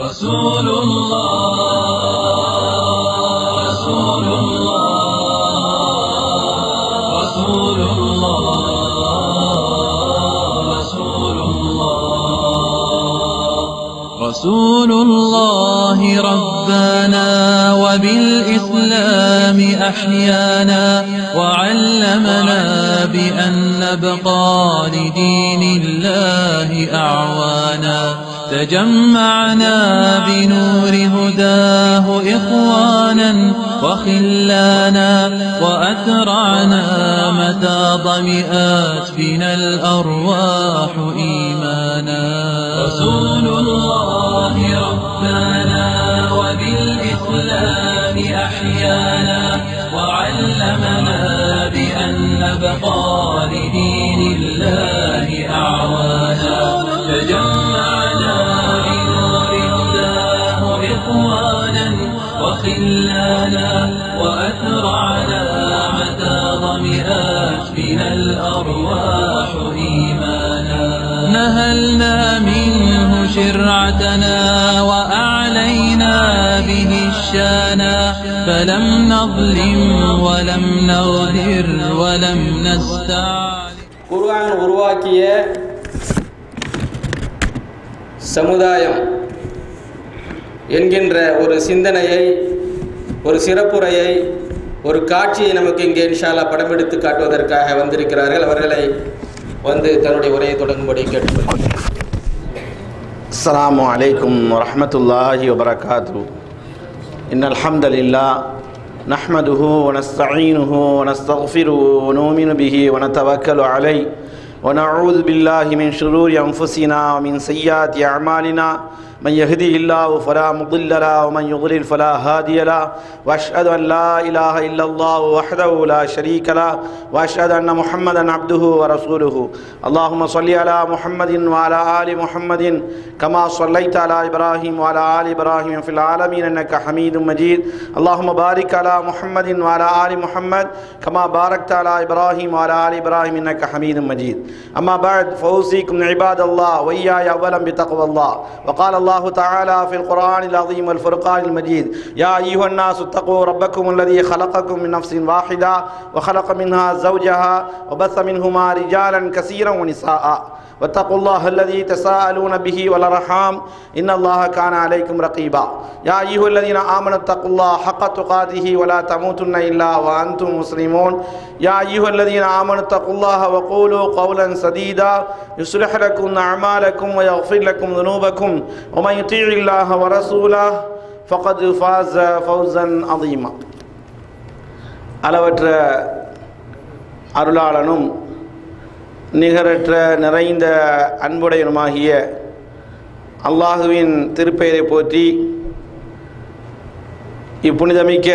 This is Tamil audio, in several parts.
رسول الله رسول الله رسول الله رسول الله رسول الله ربنا وبالإسلام أحيانا وعلمنا بأن نبقى لدين الله أعوانا تجمعنا بنور هداه إخوانا وخلانا وأترعنا متى ضمئات بنا الأرواح إيمانا رسول الله ربنا وبالإسلام أحيانا وعلمنا بأن نبقى لدين الله أعوانا تجمعنا بنور هداه إخوانا وخلانا وأترعنا متى ضمئات بنا الأرواح إيمانا نهلنا منه شرعتنا وأعلينا به الشانا فلم نظلم ولم نغدر ولم نستعلم குர்ஆன் உருவாக்கிய சமுதாயம் என்கின்ற ஒரு சிந்தனையை, ஒரு சிறப்புரையை, ஒரு காட்சியை நமக்கு இங்கே இன்ஷா அல்லாஹ் படமெடுத்து காட்டுவதற்காக வந்திருக்கிறார்கள். அவர்களை வந்து தன்னுடைய உரையை தொடங்கும்படி கேட்டுக்கொள்கிறேன். அஸ்ஸலாமு அலைக்கும் வரஹ்மத்துல்லாஹி வபரகாத்துஹு. இன்னல் ஹம்தலில்லாஹ் நஹ்மதுஹு வ நஸ்தஈனுஹு வ நஸ்தக்ஃபிருஹு வ நு'மினு பிஹி வ நதவக்கலு அலைஹி வ நஊது பில்லாஹி மின் ஷுரூரி அன்ஃபுஸினா வ மின் ஸய்யிஆத்தி அஅமாலினா من يهدي الله فلا مضل له ومن يضلل فلا هادي له واشهد ان لا اله الا الله وحده لا شريك له واشهد ان محمدا عبده ورسوله. اللهم صل على محمد وعلى ال محمد كما صليت على ابراهيم وعلى ال ابراهيم في العالمين انك حميد مجيد. اللهم بارك على محمد وعلى ال محمد كما باركت على ابراهيم وعلى ال ابراهيم انك حميد مجيد. اما بعد فاوصيكم عباد الله واياي اولا بتقوى الله. وقال الله تعالى في القرآن العظيم والفرقان المجيد: يا أيها الناس اتقوا ربكم الذي خلقكم من نفس واحدة وخلق منها زوجها وبث منهما رجالا كثيرا ونساء واتقوا الله الذي تساءلون به والأرحام إن الله كان عليكم رقيبا. يا أيها الذين آمنوا اتقوا الله حق تقاته ولا تموتن إلا وأنتم مسلمون. يا أيها الذين آمنوا اتقوا الله وقولوا قولا سديدا يصلح لكم أعمالكم ويغفر لكم ذنوبكم ومن يطيع الله ورسوله فقد فاز فوزا عظيما. அளவற்ற அருளாளனும் நிகரற்ற நிறைந்த அன்புடையனுமாகிய அல்லாஹுவின் திருப்பெயரை போற்றி இப்புனிதமிக்க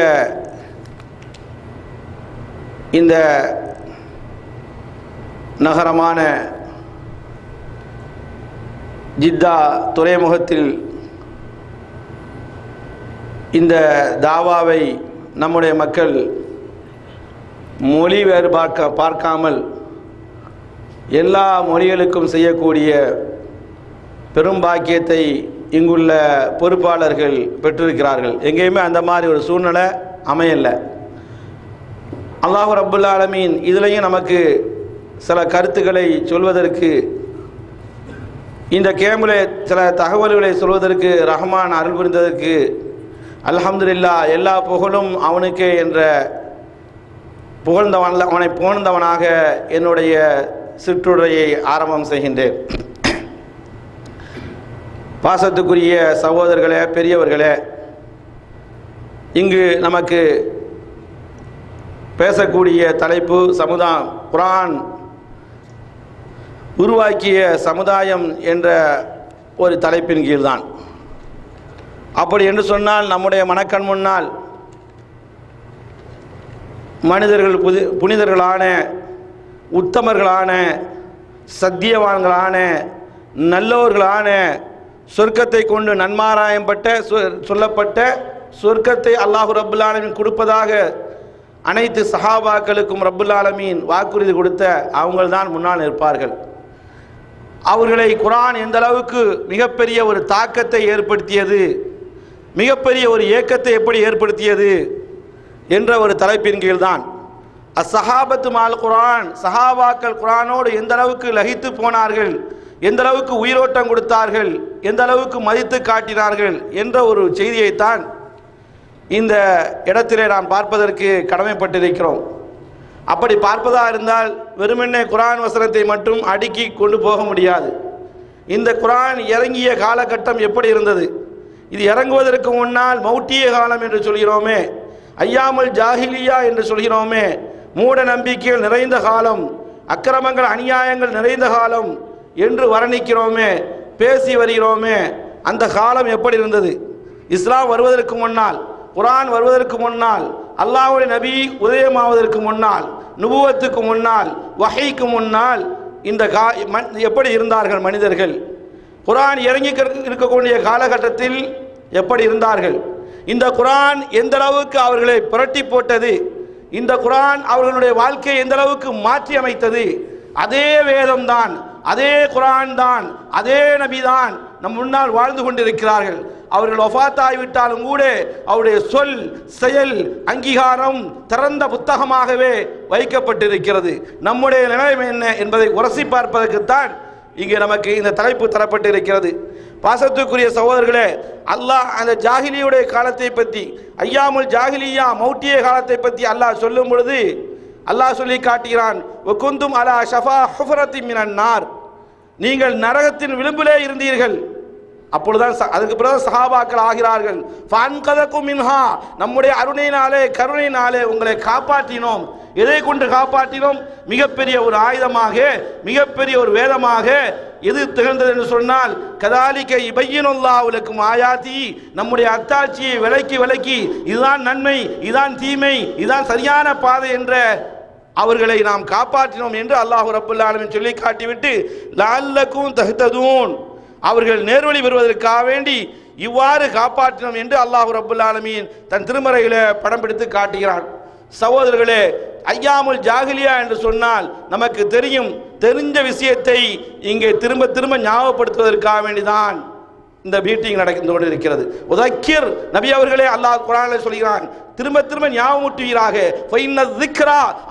இந்த நகரமான ஜித்தா துறைமுகத்தில் இந்த தாவாவை நம்முடைய மக்கள் மொழி வேறு பார்க்காமல் எல்லா மொழிகளுக்கும் செய்யக்கூடிய பெரும் பாக்கியத்தை இங்குள்ள பொறுப்பாளர்கள் பெற்றிருக்கிறார்கள். எங்கேயுமே அந்த மாதிரி ஒரு சூழ்நிலை அமையலை. அல்லாஹ் ரப்புல் ஆலமீன் இதிலையும் நமக்கு சில கருத்துக்களை சொல்வதற்கு, இந்த கேமில் சில தகவல்களை சொல்வதற்கு ரஹ்மான் அருள் புரிந்ததற்கு அல்ஹம்துலில்லாஹ் எல்லா புகழும் அவனுக்கே என்ற அவனை புகழ்ந்தவனாக என்னுடைய சிற்றுரையை ஆரம்பம் செய்கின்றேன். பாசத்துக்குரிய சகோதரர்களே, பெரியவர்களே, இங்கு நமக்கு பேசக்கூடிய தலைப்பு குர்ஆன் உருவாக்கிய சமுதாயம் என்ற ஒரு தலைப்பின் கீழ்தான். அப்படி என்று சொன்னால் நம்முடைய மனக்கண் முன்னால் மனிதர்கள் புனிதர்களான, உத்தமர்களான, சத்தியவான்களான, நல்லவர்களான, சொர்க்கத்தை கொண்டு நன்மாராயப்பட்ட சொல்லப்பட்ட சொர்க்கத்தை அல்லாஹு ரப்புல் ஆலமீன் கொடுப்பதாக அனைத்து சஹாபாக்களுக்கும் ரப்புல் ஆலமீன் வாக்குறுதி கொடுத்த அவங்கள்தான் முன்னால் நிற்பார்கள். அவர்களை குர்ஆன் எந்த அளவுக்கு மிகப்பெரிய ஒரு தாக்கத்தை ஏற்படுத்தியது, மிகப்பெரிய ஒரு ஏக்கத்தை எப்படி ஏற்படுத்தியது என்ற ஒரு தலைப்பின் கீழ்தான் அஸ்ஸஹாபத்து மால் குர்ஆன், சஹாபாக்கள் குர்ஆனோடு எந்த அளவுக்கு லகித்து போனார்கள், எந்த அளவுக்கு உயிரோட்டம் கொடுத்தார்கள், எந்த அளவுக்கு மதித்து காட்டினார்கள் என்ற ஒரு செய்தியைத்தான் இந்த இடத்திலே நாம் பார்ப்பதற்கு கடமைப்பட்டிருக்கிறோம். அப்படி பார்ப்பதா இருந்தால் வெறுமனே குர்ஆன் வசனத்தை மட்டும் அடுக்கி கொண்டு போக முடியாது. இந்த குர்ஆன் இறங்கிய காலகட்டம் எப்படி இருந்தது, இது இறங்குவதற்கு முன்னால் மௌட்டிய காலம் என்று சொல்கிறோமே, ஐயாமுல் ஜாஹிலியா என்று சொல்கிறோமே, மூட நம்பிக்கைகள் நிறைந்த காலம், அக்கிரமங்கள் அநியாயங்கள் நிறைந்த காலம் என்று வர்ணிக்கிறோமே, பேசி வருகிறோமே, அந்த காலம் எப்படி இருந்தது? இஸ்லாம் வருவதற்கு முன்னால், குர்ஆன் வருவதற்கு முன்னால், அல்லாஹ்வுடைய நபி உதயமாவதற்கு முன்னால், நுபுவத்துக்கு முன்னால், வஹீக்கு முன்னால் இந்த எப்படி இருந்தார்கள் மனிதர்கள்? குர்ஆன் இறங்கி இருக்கக்கூடிய காலகட்டத்தில் எப்படி இருந்தார்கள்? இந்த குர்ஆன் எந்த அளவுக்கு அவர்களை புரட்டி போட்டது, இந்த குர்ஆன் அவர்களுடைய வாழ்க்கையை எந்த அளவுக்கு மாற்றி அமைத்தது? அதே வேதம்தான், அதே குர்ஆன் தான், அதே நபிதான் நம் முன்னால் வாழ்ந்து கொண்டிருக்கிறார்கள். அவர்கள் வஃபாத்தாகிவிட்டாலும் கூட அவருடைய சொல், செயல், அங்கீகாரம் திறந்த புத்தகமாகவே வைக்கப்பட்டிருக்கிறது. நம்முடைய நிலைமை என்ன என்பதை உரசி பார்ப்பதற்குத்தான் இங்கே நமக்கு இந்த தலைப்பு தரப்பட்டிருக்கிறது. பாசத்துக்குரிய சகோதரர்களே, அல்லாஹ் அந்த ஜாஹிலியுடைய காலத்தை பற்றி, ஐயாமுல் ஜாஹிலியா மௌட்டிய காலத்தை பற்றி அல்லாஹ் சொல்லும் பொழுது அல்லாஹ் சொல்லி காட்டுகிறான், வகுந்தும் அலா ஷஃபா ஹுஃபரத்தின் மினன் நார், நீங்கள் நரகத்தின் விளிம்பிலே இருந்தீர்கள். அப்பொழுதுதான் அதுக்கு பிறகு சஹாபாக்கள் ஆகிறார்கள், ஃபன்கதகும் மின்ஹா, நம்முடைய அருணையினாலே கருணையினாலே உங்களை காப்பாற்றினோம். எதை கொண்டு காப்பாற்றினோம்? மிகப்பெரிய ஒரு ஆயுதமாக, மிகப்பெரிய ஒரு வேதமாக எது திகழ்ந்தது என்று சொன்னால், கதாலிக இபையினுல்லாஹு லக்கும் ஆயாத்தி, நம்முடைய அத்தாட்சியை விலக்கி விலக்கி இதுதான் நன்மை, இதுதான் தீமை, இதுதான் சரியான பாதை என்ற அவர்களை நாம் காப்பாற்றினோம் என்று அல்லாஹ் ரப்பல் ஆலமீன் சொல்லி காட்டிவிட்டு, லஅல்லக்கும் தஹ்ததூன், அவர்கள் நேர்வழி பெறுவதற்காக வேண்டி இவ்வாறு காப்பாற்றினோம் என்று அல்லாஹ் ரப்பல் ஆலமீன் தன் திருமறையில படம் பிடித்து காட்டுகிறான். சகோதரர்களே, ஐயாமுல் ஜாஹிலியா என்று சொன்னால் நமக்கு தெரிஞ்ச விஷயத்தை இங்கே திரும்ப திரும்ப ஞாபகப்படுத்துவதற்காக வேண்டிதான் இந்த மீட்டிங் நடந்து கொண்டிருக்கிறது. உதக்கிர் நபி அவர்களே அல்லாஹ் குர்ஆனில் சொல்கிறான், திரும்ப திரும்ப ஞாபகமூட்டுவீராக.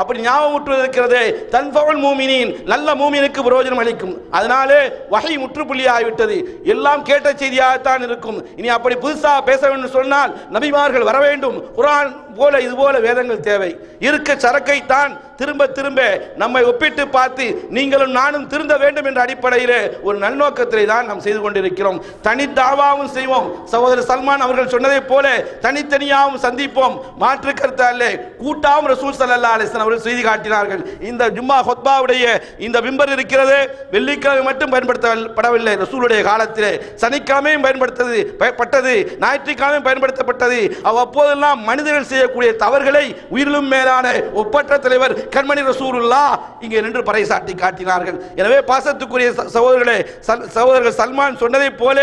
அப்படி ஞாபகமூட்டுவது இருக்கிறதே தன்ஃபவுல் மூமினீன், நல்ல மூமினுக்கு பிரயோஜனம் அளிக்கும். அதனாலே வஹி முற்றுப்புள்ளி ஆகிவிட்டது, எல்லாம் கேட்ட செய்தியாகத்தான் இருக்கும். இனி அப்படி புதுசாக பேச வேண்டும் சொன்னால் நபிமார்கள் வர வேண்டும். குர்ஆன் போல இது போல வேதங்கள் தேவை. இருக்க சரக்கைத்தான் திரும்ப திரும்ப நம்மை ஒப்பிட்டு பார்த்து நீங்களும் நானும் திருந்த வேண்டும் என்ற அடிப்படையில் ஒரு நல்நோக்கத்திலே தான் நாம் செய்து கொண்டிருக்கிறோம். தனித்தாவாவும் செய்வோம். சகோதரர் சல்மான் அவர்கள் சொன்னதை போல தனித்தனியாகவும் சந்திப்போம், மாற்று கருத்து அல்ல. கூட்டாவும் ரசூல் ஸல்லல்லாஹு அலைஹி வஸல்லம் அவர்கள் செய்தி காட்டினார்கள். இந்த ஜும்மா ஹுத்பாவுடைய இந்த மிம்பர் இருக்கிறது, வெள்ளிக்கிழமை மட்டும் பயன்படுத்தப்படவில்லை. ரசூலுடைய காலத்திலே சனிக்கிழமையும் பயன்படுத்தப்பட்டது, ஞாயிற்றுக்கிழமையும் பயன்படுத்தப்பட்டது. அவ்வப்போதெல்லாம் மனிதர்கள் செய்யக்கூடிய தவறுகளை உயிரிலும் மேலான ஒப்பற்ற தலைவர் கண்மணி ரசூலுல்லாஹ் இங்கே நின்று பறைசாட்டி காட்டினார்கள். எனவே பாசத்துக்குரிய சகோதரர்கள் சல்மான் சொன்னதை போல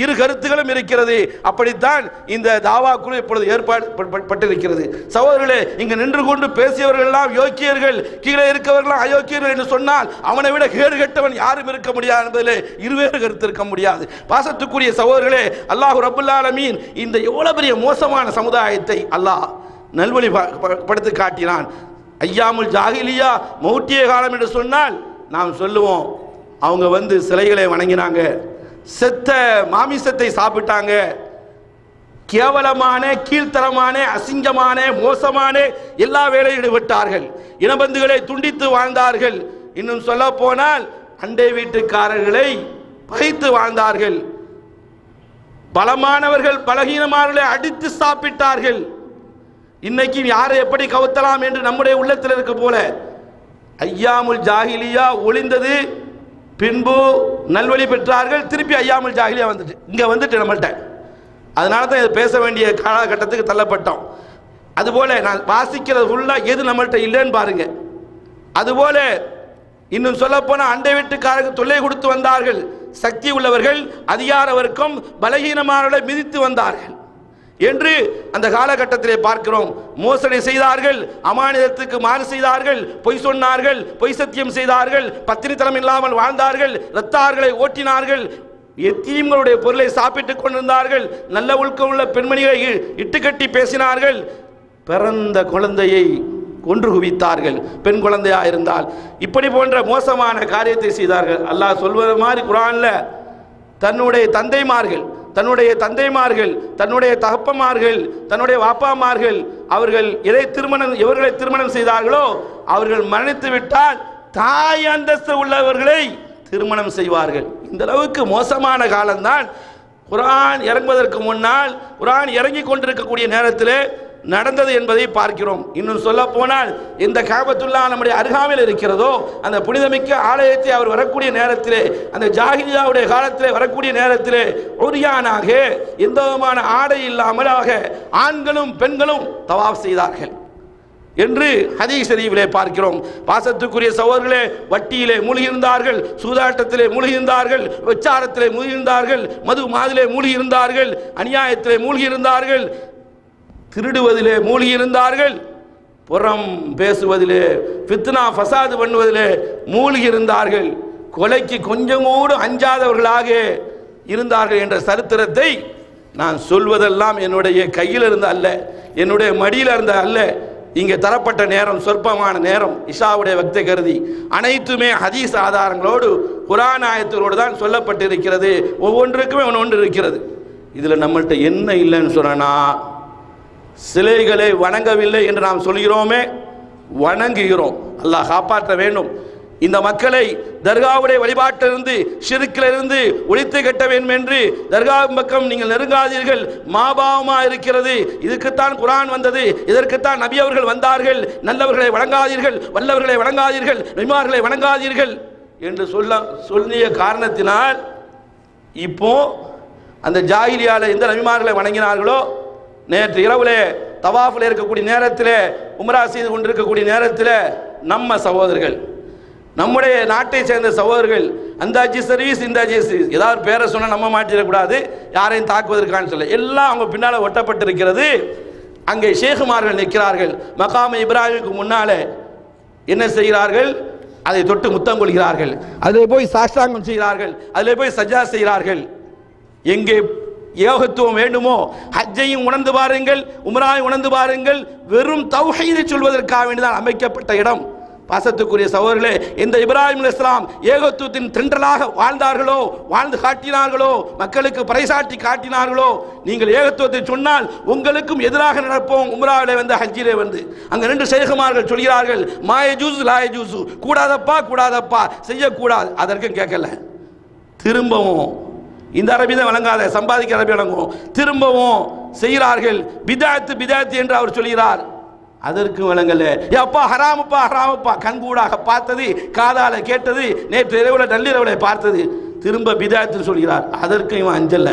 இரு கருத்துகளும் இருக்கிறது. அப்படித்தான் இந்த தாவா குழு இப்பொழுது ஏற்பட்டிருக்கிறது. சகோதரர்களே, இங்கு நின்று கொண்டு பேசியவர்கள் எல்லாம் யோக்கியர்கள், கீழே இருக்கவர்கள் அயோக்கியர்கள் என்று சொன்னால் அவனை விட கேடு கெட்டவன் யாரும் இருக்க முடியாது என்பதிலே இருவேறு கருத்து இருக்க முடியாது. பாசத்துக்குரிய சகோதரர்களே, அல்லாஹ் ரப்பல் ஆலமீன் இந்த எவ்வளவு பெரிய மோசமான சமுதாயத்தை அல்லாஹ் நல்வழி படுத்தி காட்டினான். ஐயாமுல் ஜாஹிலியா மௌட்டிய காலம் என்று சொன்னால் நாம் சொல்லுவோம், அவங்க சிலைகளை வணங்கினாங்க, செத்த மாமிசத்தை சாப்பிட்டாங்க, கேவலமான கீழ்த்தரமான அசிங்கமான மோசமான எல்லா வேலையும் ஈடுபட்டார்கள், இனபந்துகளை துண்டித்து வாழ்ந்தார்கள். இன்னும் சொல்ல போனால் அண்டை வீட்டுக்காரர்களை பகைத்து வாழ்ந்தார்கள், பலமானவர்கள் பலகீனமானவர்களை அடித்து சாப்பிட்டார்கள். இன்னைக்கு யாரை எப்படி கவுத்தலாம் என்று நம்முடைய உள்ளத்தில் இருக்க போல ஐயாமுல் ஜாஹிலியா ஒளிந்தது, பின்பு நல்வழி பெற்றார்கள். திருப்பி ஐயாமுல் ஜாஹிலியா வந்துட்டு நம்மள்கிட்ட. அதனால தான் இதை பேச வேண்டிய காலகட்டத்துக்கு தள்ளப்பட்டோம். அதுபோல நான் வாசிக்கிறது ஃபுல்லாக எது நம்மள்கிட்ட இல்லைன்னு பாருங்க. அதுபோல இன்னும் சொல்ல போனால் அண்டை வீட்டுக்காரருக்கு தொல்லை கொடுத்து வந்தார்கள். சக்தி உள்ளவர்கள் அதிகார வர்க்கம் பலகீனமானவர்களை மிதித்து வந்தார்கள். என்று அந்த காலகட்டத்திலே பார்க்கிறோம். மோசடி செய்தார்கள், அமானிதத்துக்கு மாறு செய்தார்கள், பொய் சொன்னார்கள், பொய் சத்தியம் செய்தார்கள், பத்தினித்தனம் இல்லாமல் வாழ்ந்தார்கள், இரத்தார்களை ஓட்டினார்கள், எத்தீம்களுடைய பொருளை சாப்பிட்டுக் கொண்டிருந்தார்கள், நல்ல ஒழுக்கமுள்ள பெண்மணிகளை இட்டுக்கட்டி பேசினார்கள், பிறந்த குழந்தையை கொன்று குவித்தார்கள் பெண் குழந்தையா இருந்தால். இப்படி போன்ற மோசமான காரியத்தை செய்தார்கள். அல்லாஹ் சொல்வது மாதிரி குர்ஆன்ல தன்னுடைய தந்தைமார்கள், தன்னுடைய தகப்பமார்கள், தன்னுடைய வாப்பாமார்கள் அவர்கள் எவர்களை திருமணம் செய்தார்களோ அவர்கள் மரணித்து விட்டால் தாய் அந்தஸ்து உள்ளவர்களை திருமணம் செய்வார்கள். இந்த அளவுக்கு மோசமான காலம்தான் குர்ஆன் இறங்குவதற்கு முன்னால், குர்ஆன் இறங்கி கொண்டிருக்கக்கூடிய நேரத்தில் நடந்தது என்பதை பார்க்கிறோம். இன்னும் சொல்ல போனால் இந்த காபத்துல்லா நம்முடைய அருகாமையில் இருக்கிறதோ அந்த புனிதமிக்க ஆலயத்தை அவர் வரக்கூடிய நேரத்திலே, அந்த ஜாஹிலியாவுடைய காலத்திலே வரக்கூடிய நேரத்திலே உரியானாக எந்த விதமான ஆடை இல்லாமலாக ஆண்களும் பெண்களும் தவாப் செய்தார்கள் என்று ஹதீஸ் ஷரீஃபிலே பார்க்கிறோம். பாசத்துக்குரிய சகோதரர்களே, வட்டியிலே மூழ்கியிருந்தார்கள், சூதாட்டத்திலே மூழ்கியிருந்தார்கள், விச்சாரத்திலே மூழ்கியிருந்தார்கள், மது மாதிலே மூழ்கியிருந்தார்கள், அநியாயத்திலே மூழ்கியிருந்தார்கள், திருடுவதிலே மூழ்கியிருந்தார்கள், புறம் பேசுவதிலே, ஃபித்னா ஃபசாது பண்ணுவதிலே மூழ்கியிருந்தார்கள், கொலைக்கு கொஞ்சம் கூட அஞ்சாதவர்களாக இருந்தார்கள் என்ற சரித்திரத்தை நான் சொல்வதெல்லாம் என்னுடைய கையில் இருந்த அல்ல, என்னுடைய மடியில் இருந்த அல்ல. இங்கே தரப்பட்ட நேரம் சொற்பமான நேரம், இஷாவுடைய வக்தை கருதி அனைத்துமே ஹதீஸ் ஆதாரங்களோடு குர்ஆன் ஆயத்தோடு தான் சொல்லப்பட்டிருக்கிறது. ஒவ்வொன்றுக்குமே ஒன்று இருக்கிறது. இதில் நம்மள்கிட்ட என்ன இல்லைன்னு சொன்னா, சிலைகளை வணங்கவில்லை என்று நாம் சொல்கிறோமே, வணங்குகிறோம். அல்லாஹ் காப்பாற்ற வேண்டும். இந்த மக்களை தர்காவுடைய வழிபாட்டிலிருந்து, ஷிர்க்கிலிருந்து ஒழித்து கட்ட வேண்டும் என்று தர்கா பக்கம் நீங்கள் நெருங்காதீர்கள், மாபாவமாக இருக்கிறது. இதுக்குத்தான் குர்ஆன் வந்தது, இதற்குத்தான் நபி அவர்கள் வந்தார்கள். நல்லவர்களை வணங்காதீர்கள், வல்லவர்களை வணங்காதீர்கள், நபிமார்களை வணங்காதீர்கள் என்று சொல்லிய காரணத்தினால் இப்போ அந்த ஜாஹிலியால எந்த நபிமார்களை வணங்கினார்களோ, நேற்று இரவுலே தவாஃபில் இருக்கக்கூடிய நேரத்தில், உம்ரா செய்து கொண்டிருக்கக்கூடிய நேரத்தில் நம்ம சகோதரர்கள், நம்முடைய நாட்டை சேர்ந்த சகோதரர்கள் அந்தாஜி சர்வீஸ் இந்தாஜி சர்வீஸ் ஏதாவது பேரை சொன்னால் நம்ம மாட்டிடக்கூடாது, யாரையும் தாக்குவதற்கான சொல்ல எல்லாம் அவங்க பின்னால் ஒட்டப்பட்டிருக்கிறது. அங்கே ஷேகுமார்கள் நிற்கிறார்கள். மகாம இப்ராஹிமுக்கு முன்னாலே என்ன செய்கிறார்கள்? அதை தொட்டு முத்தம் கொள்கிறார்கள், அதில் போய் சாஷ்டாங்கம் செய்கிறார்கள், அதில் போய் சஜ்ஜா செய்கிறார்கள். எங்கே ஏகத்துவம் வேண்டுமோ ஹஜ்ஜையும் உணர்ந்து பாருங்கள், உம்ராவை உணர்ந்து பாருங்கள். வெறும் தௌஹீதை சொல்வதற்காக வேண்டிதான் அமைக்கப்பட்ட இடம். பாசத்துக்குரிய சகோதரர்களே, இந்த இப்ராஹிம் அலைஹிஸ்ஸலாம் ஏகத்துவத்தின் தென்றலாக வாழ்ந்தார்களோ, வாழ்ந்து காட்டினார்களோ, மக்களுக்கு பறைசாட்டி காட்டினார்களோ, நீங்கள் ஏகத்துவத்தை சொன்னால் உங்களுக்கும் எதிராக நடப்போம். உம்ராவிலே வந்து ஹஜ்ஜிலே வந்து அங்கே ரெண்டு ஷேகுமார்கள் சொல்கிறார்கள், மாயஜூஸ் லாயஜூஸ், கூடாதப்பா கூடாதப்பா, செய்யக்கூடாது. அதற்கும் கேட்கல. திரும்பவும் இந்த அரபி தான் வழங்காத, சம்பாதிக்க அரபி வழங்கும், திரும்பவும் செய்கிறார்கள். பிதாத்து பிதாத்து என்று அவர் சொல்கிறார். அதற்கு விளங்கல. அப்பா ஹராமப்பா ஹராமப்பா, கண்கூடாக பார்த்தது, காதால கேட்டது, நேற்று இரவுல நள்ளிரவுல பார்த்தது, திரும்ப பிதாத்துன்னு சொல்கிறார். அதற்கு இவன் அஞ்சல்ல,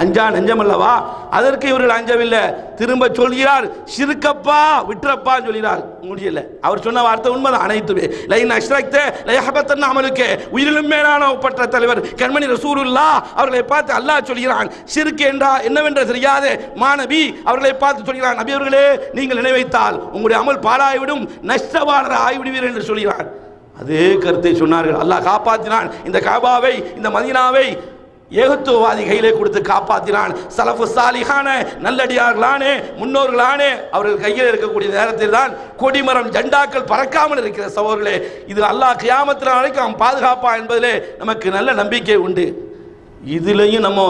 அஞ்சான் அஞ்சமல்லவா, அதற்கு இவர்கள் அஞ்சவில்லை. திரும்ப சொல்கிறார், ஷிர்கப்பா விட்டுறப்பான்னு சொல்கிறார். முடியல. அவர் சொன்ன வார்த்தை உண்மைதான். அனைத்துமே லைன் அஷ்ரக்த லயஹபத்தன் அமலுக்கு, உயிரிலும் மேலான ஒப்பற்ற தலைவர் கண்மணி ரசூலுல்லாஹ் அவர்களை பார்த்து அல்லாஹ் சொல்கிறான், ஷிர்க் என்றா என்னவென்று தெரியாத மாநபி அவர்களை பார்த்து சொல்கிறான், நபி அவர்களே நீங்கள் நினைவைத்தால் உங்களுடைய அமல் பாழாய்விடும், நஷ்டவாளர் ஆய்விடுவீர்கள் என்று சொல்கிறான். அதே கருத்தை சொன்னார்கள். அல்லாஹ் காப்பாற்றினான். இந்த காபாவை, இந்த மதீனாவை ஏகத்துவவாதி கையிலே கொடுத்து காப்பாற்றினான். சலஃபு சாலிஹான நல்லடியார்களானே, முன்னோர்களானே அவர்கள் கையில் இருக்கக்கூடிய நேரத்தில் தான் கொடிமரம் ஜெண்டாக்கள் பறக்காமல் இருக்கிற சகோதரர்களே, இது அல்லாஹ் கியாமத்தில் வரைக்கும் அவன் பாதுகாப்பா என்பதிலே நமக்கு நல்ல நம்பிக்கை உண்டு. இதிலையும் நம்ம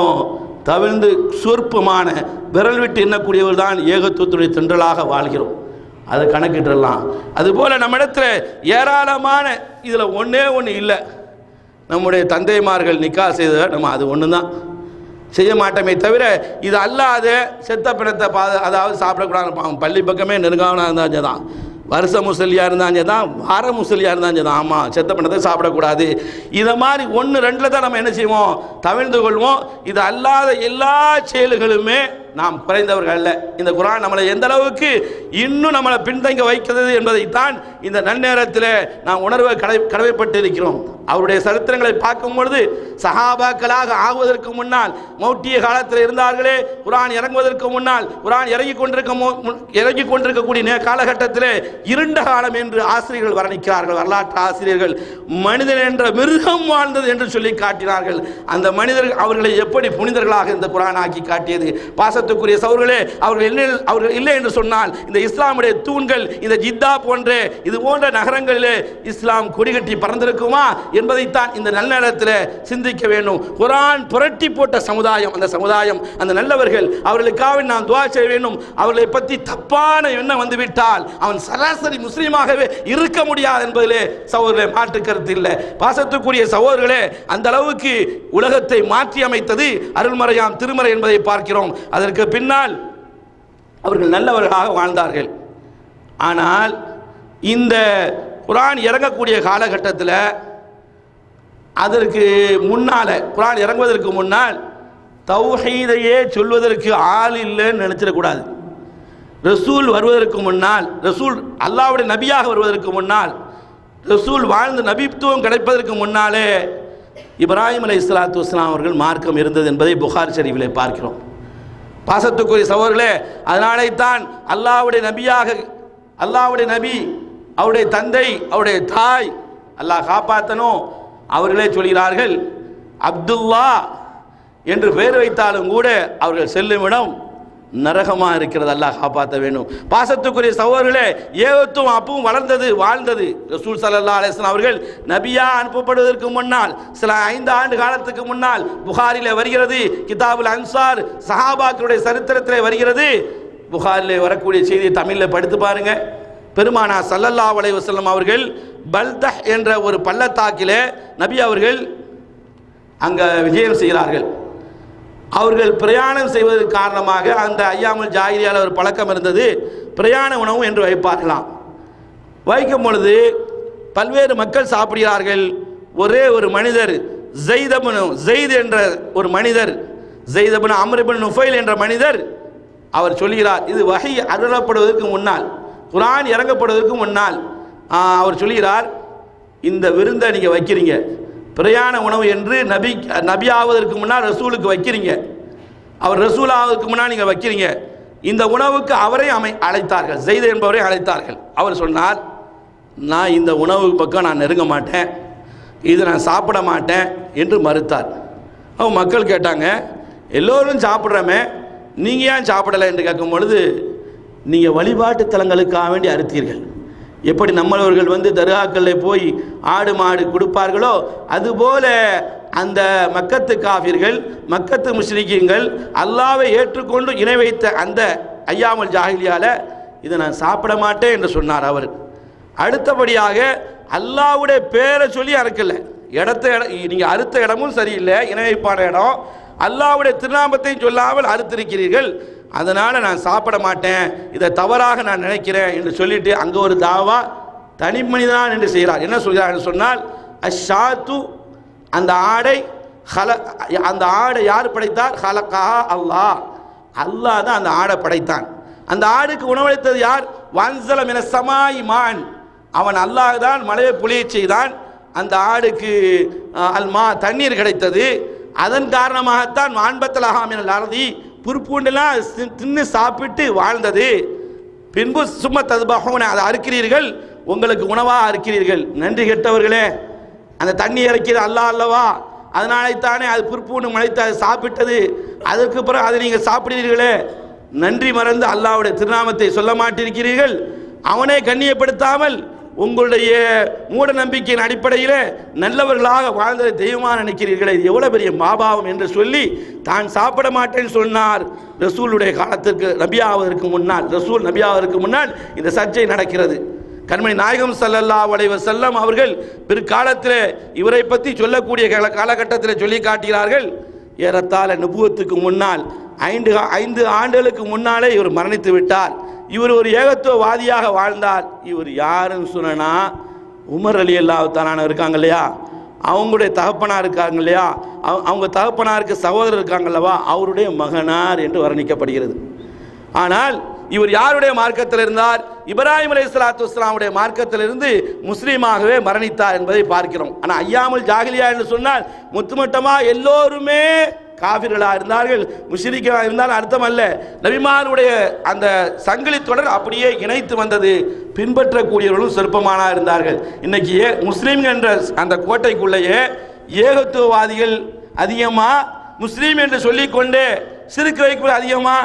தவிர்ந்து சொற்பமான விரல் விட்டு எண்ணக்கூடியவர்கள் தான் ஏகத்துவத்துடைய தென்றலாக வாழ்கிறோம். அதை கணக்கிட்டுடலாம். அதுபோல் நம்ம இடத்துல ஏராளமான, இதில் ஒன்றே ஒன்று இல்லை, நம்முடைய தந்தைமார்கள் நிக்கா செய்த நம்ம அது ஒன்று தான் செய்ய மாட்டோமே தவிர, இது அல்லாத செத்த பிணத்தை அதாவது சாப்பிடக்கூடாது. பள்ளி பக்கமே நெருங்காவனாக இருந்தால் தான், வருஷ முசலியாக இருந்தாங்க தான், வார முசலியாக இருந்தாங்க தான். ஆமாம், செத்த பிணத்தை சாப்பிடக்கூடாது. இதை மாதிரி ஒன்று ரெண்டில் தான் நம்ம என்ன செய்வோம், தவிர்த்து கொள்வோம். இது அல்லாத எல்லா செயல்களுமே நாம் குறைந்தவர்கள் அல்ல. இந்த குர்ஆன் நம்மளை எந்த அளவுக்கு இன்னும் நம்மளை பின்தங்க வைக்கிறது என்பதைத்தான் இந்த நன்னேரத்தில் நாம் உணர்வை கடமைப்பட்டு இருக்கிறோம். அவருடைய சரித்திரங்களை பார்க்கும் பொழுது சஹாபாக்களாக ஆகுவதற்கு முன்னால் மௌட்டிய காலத்தில் இருந்தார்களே, குர்ஆன் இறங்குவதற்கு முன்னால் குர்ஆன் இறங்கி கொண்டிருக்கக்கூடிய காலகட்டத்தில் இருண்ட காலம் என்று ஆசிரியர்கள் வர்ணிக்கிறார்கள். வரலாற்று ஆசிரியர்கள் மனிதன் என்ற மிருகம் வாழ்ந்தது என்று சொல்லி காட்டினார்கள். அந்த மனிதர்கள் அவர்களை எப்படி புனிதர்களாக இந்த குர்ஆன் ஆக்கி காட்டியது. பாசத்துக்குரிய சகோதரர்களே, அவர்கள் இல்லை என்று சொன்னால் இந்த இஸ்லாமுடைய தூண்கள் இந்த ஜித்தா போன்ற இது போன்ற நகரங்களிலே இஸ்லாம் கொடிகட்டி பறந்திருக்குமா என்பதைத்தான் இந்த நல்ல நேரத்தில் சிந்திக்க வேண்டும். குர்ஆன் புரட்டி போட்ட சமுதாயம், அந்த சமுதாயம், அந்த நல்லவர்கள், அவர்களுக்காக நாம் துஆ செய்ய வேண்டும். அவர்களை பற்றி தப்பான எண்ணம் வந்துவிட்டால் அவன் சராசரி முஸ்லீமாகவே இருக்க முடியாது என்பதிலே சகோதரர்களே மாற்று கருத்து இல்லை. பாசத்துக்குரிய சகோதரர்களே, அந்த அளவுக்கு உலகத்தை மாற்றி அமைத்தது அருள்மறையாம் திருமறை என்பதை பார்க்கிறோம். அதற்கு பின்னால் அவர்கள் நல்லவர்களாக வாழ்ந்தார்கள். ஆனால் இந்த குர்ஆன் இறங்கக்கூடிய காலகட்டத்தில் அதற்கு முன்னால் குர்ஆன் இறங்குவதற்கு முன்னால் தௌஹீதையே சொல்வதற்கு ஆள் இல்லைன்னு நினைச்சிடக்கூடாது. ரசூல் வருவதற்கு முன்னால், ரசூல் அல்லாஹ்வுடைய நபியாக வருவதற்கு முன்னால், ரசூல் வாழ்ந்து நபித்துவம் கிடைப்பதற்கு முன்னாலே இப்ராஹிம் அலைஹிஸ்ஸலாத்து வஸ்ஸலாம் அவர்கள் மார்க்கம் இருந்தது என்பதை புகாரி ஷரீஃபிலே பார்க்கிறோம். பாசத்துக்குரிய சகோதரர்களே, அதனாலே தான் அல்லாஹ்வுடைய நபியாக, அல்லாஹ்வுடைய நபி, அவருடைய தந்தை, அவருடைய தாய் அல்லாஹ் காப்பாற்றணும். அவர்களே சொல்கிறார்கள், அப்துல்லா என்று பெயர் வைத்தாலும் கூட அவர்கள் செல்லும் இடம் நரகமாக இருக்கிறது. அல்லாஹ் காப்பாற்ற வேண்டும். பாசத்துக்குரிய சகோதரர்களே, ஏகத்துவம் அப்பவும் வளர்ந்தது, வாழ்ந்தது. ரசூல் ஸல்லல்லாஹு அலைஹி வஸல்லம் அவர்கள் நபியா அனுப்பப்படுவதற்கு முன்னால் சில 5 ஆண்டு காலத்துக்கு முன்னால் புகாரிலே வருகிறது. கிதாபுல் அன்சார் சஹாபாக்களுடைய சரித்திரத்திலே வருகிறது. புகாரிலே வரக்கூடிய செய்தியை தமிழில் படித்து பாருங்க. பெருமானா ஸல்லல்லாஹு அலைஹி வஸல்லம் அவர்கள் பல்தஹ் என்ற ஒரு பள்ளத்தாக்கிலே நபி அவர்கள் அங்கே விஜயம் செய்கிறார்கள். அவர்கள் பிரயாணம் செய்வதற்கு காரணமாக அந்த ஐயாமுல் ஜாஹிலியால ஒரு பழக்கம் இருந்தது. பிரயாண உணவு என்று வைப்பார்களாம். வைக்கும் பொழுது பல்வேறு மக்கள் சாப்பிடுகிறார்கள். ஒரே ஒரு மனிதர் ஜெயித் என்ற ஒரு மனிதர், ஜெயித் இப்னு அம்ர் இப்னு நுஃபைல் என்ற மனிதர், அவர் சொல்கிறார், இது வஹி அருளப்படுவதற்கு முன்னால், குர்ஆன் இறங்கப்படுவதற்கு முன்னால் அவர் சொல்கிறார், இந்த விருந்தை நீங்கள் வைக்கிறீங்க, பிரயாண உணவு என்று நபி ஆவதற்கு முன்னால் ரசூலுக்கு வைக்கிறீங்க, அவர் ரசூல் ஆவதற்கு முன்னால் நீங்கள் வைக்கிறீங்க, இந்த உணவுக்கு அவரை அழைத்தார்கள், ஜெயித் என்பவரை அழைத்தார்கள். அவர் சொன்னார், நான் இந்த உணவு பக்கம் நான் நெருங்க மாட்டேன், இது நான் சாப்பிட மாட்டேன் என்று மறுத்தார். அவங்க மக்கள் கேட்டாங்க, எல்லோரும் சாப்பிட்றமே, நீங்கள் ஏன் சாப்பிடலை என்று கேட்கும் பொழுது, நீங்கள் வழிபாட்டு தலங்களுக்காக வேண்டி அறுத்தீர்கள். எப்படி நம்மளவர்கள் தர்காக்களில் போய் ஆடு மாடு கொடுப்பார்களோ அதுபோல அந்த மக்கத்து காஃபிர்கள், மக்கத்து முஷ்ரிக்கீன்கள் அல்லாஹ்வை ஏற்றுக்கொண்டு இணை வைத்த அந்த ஐயாமுல் ஜாஹிலியால இதை நான் சாப்பிட மாட்டேன் என்று சொன்னார் அவர். அடுத்தபடியாக அல்லாஹ்வுடைய பேரை சொல்லி அறுக்கல, நீங்கள் அறுத்த இடமும் சரியில்லை, இணை வைப்பான இடம், அல்லாஹ்வுடைய திருநாமத்தையும் சொல்லாமல் அறுத்திருக்கிறீர்கள், அதனால் நான் சாப்பிட மாட்டேன், இதை தவறாக நான் நினைக்கிறேன் என்று சொல்லிட்டு அங்கே ஒரு தாவா தனி மனிதனான் என்று செய்கிறார். என்ன சொல்கிறார் என்று சொன்னால், அஷாத்து, அந்த ஆடை அந்த ஆடை யார் படைத்தார்? ஹலகா அல்லாஹ், அல்லாஹ் தான் அந்த ஆடை படைத்தான். அந்த ஆடுக்கு உணவளித்தது யார்? வன்சல மின சமாய் மான், அவன் அல்லாஹ் தான் மழையை புளிய செய்தான். அந்த ஆடுக்கு அல்மா தண்ணீர் கிடைத்தது, அதன் காரணமாகத்தான் மான்பத்தலஹா மினல் அர்தி, புற்பூண்டெல்லாம் தின்னு சாப்பிட்டு வாழ்ந்தது. பின்பு சும்மா ததுபஹூன, அதை அறுக்கிறீர்கள், உங்களுக்கு உணவாக அறுக்கிறீர்கள். நன்றி கெட்டவர்களே, அந்த தண்ணி இறக்கிறது அல்லாஹ் அல்லவா, அதனாலே தானே அது புற்பூண்டு முளைத்து அதை சாப்பிட்டது, அதற்கு பிறகு அதை நீங்கள் சாப்பிடுறீர்களே, நன்றி மறந்து அல்லாஹ்வுடைய திருநாமத்தை சொல்ல மாட்டிருக்கிறீர்கள், அவனை கண்ணியப்படுத்தாமல் உங்களுடைய மூட நம்பிக்கையின் அடிப்படையில் நல்லவர்களாக வாழ்ந்ததை தெய்வமாக நினைக்கிறீர்களே, இது எவ்வளோ பெரிய மாபாவம் என்று சொல்லி தான் சாப்பிட மாட்டேன்னு சொன்னார். ரசூலுடைய காலத்திற்கு நபியாவதற்கு முன்னால், ரசூல் நபியாவதற்கு முன்னால் இந்த சர்ச்சை நடக்கிறது. கண்மணி நாயகம் ஸல்லல்லாஹு அலைஹி வஸல்லம் அவர்கள் பிற்காலத்தில் இவரை பற்றி சொல்லக்கூடிய காலகட்டத்தில் சொல்லி காட்டுகிறார்கள், ஏறத்தாழ நுபுவத்துக்கு முன்னால் 5 ஆண்டுகளுக்கு முன்னாலே இவர் மரணித்து விட்டார். இவர் ஒரு ஏகத்துவவாதியாக வாழ்ந்தார். இவர் யாருன்னு சொன்னா, உமர் ரலியல்லாஹு தஆலா இருக்காங்க இல்லையா, அவங்களுடைய தகப்பனார் இருக்காங்க இல்லையா, அவங்க தகப்பனாருக்கு சகோதரர் இருக்காங்கல்லவா, அவருடைய மகனார் என்று வர்ணிக்கப்படுகிறது. ஆனால் இவர் யாருடைய மார்க்கத்தில் இருந்தார்? இப்ராஹிம் அலைஹிஸ்ஸலாத்து வஸ்ஸலாமுடைய மார்க்கத்திலிருந்து முஸ்லீமாகவே மரணித்தார் என்பதை பார்க்கிறோம். ஆனால் ஐயாமுல் ஜாஹிலியா என்று சொன்னால் முத்துமட்டமாக எல்லோருமே காஃபிர்களாக இருந்தார்கள், முஷ்ரிக்கீனாக இருந்தாலும் அர்த்தம் அல்ல. நபிமாருடைய அந்த சங்கிலி தொடர் அப்படியே இணைத்து வந்தது. பின்பற்றக்கூடியவர்களும் சொற்பமானா இருந்தார்கள். இன்னைக்கு முஸ்லீம்கள் என்ற அந்த கோட்டைக்குள்ளேயே ஏகத்துவவாதிகள் அதிகமா, முஸ்லீம் என்று சொல்லிக்கொண்டே சிறுக்கு வைப்பது அதிகமா.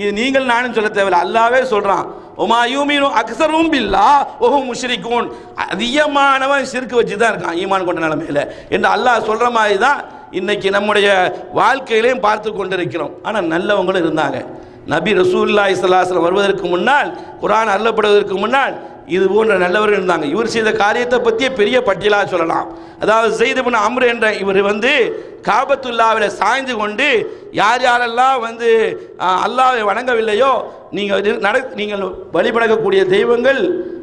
இது நீங்கள் நானும் சொல்ல தேவையில்லை, அல்லாவே சொல்றான், ஒமா யூமினு அக்ஸரும் பில்லாஹ் வஹும் முஷ்ரிகூன். அதிகமானவன் சிறுக்கு வச்சு தான் இருக்கான் ஈமான் கொண்ட நிலைமையில என்று அல்லாஹ் சொல்ற மாதிரி தான் இன்னைக்கு நம்முடைய வாழ்க்கையிலையும் பார்த்து கொண்டிருக்கிறோம். ஆனால் நல்லவங்களும் இருந்தாங்க. நபி ரசூலுல்லாஹி ஸல்லல்லாஹு அலைஹி வஸல்லம் வருவதற்கு முன்னால், குர்ஆன் அருளப்படுவதற்கு முன்னால் இது போன்ற நல்லவர்கள் இருந்தாங்க. இவர் செய்த காரியத்தை பற்றிய பெரிய பட்டியலாக சொல்லலாம். அதாவது ஸைத் இப்னு அம்ர் என்ற இவர் காபத்துல்லாவில் சாய்ந்து கொண்டு யார் யாரெல்லாம் அல்லாஹ்வை வணங்கவில்லையோ நீங்கள் வழிபடக்கூடிய தெய்வங்கள்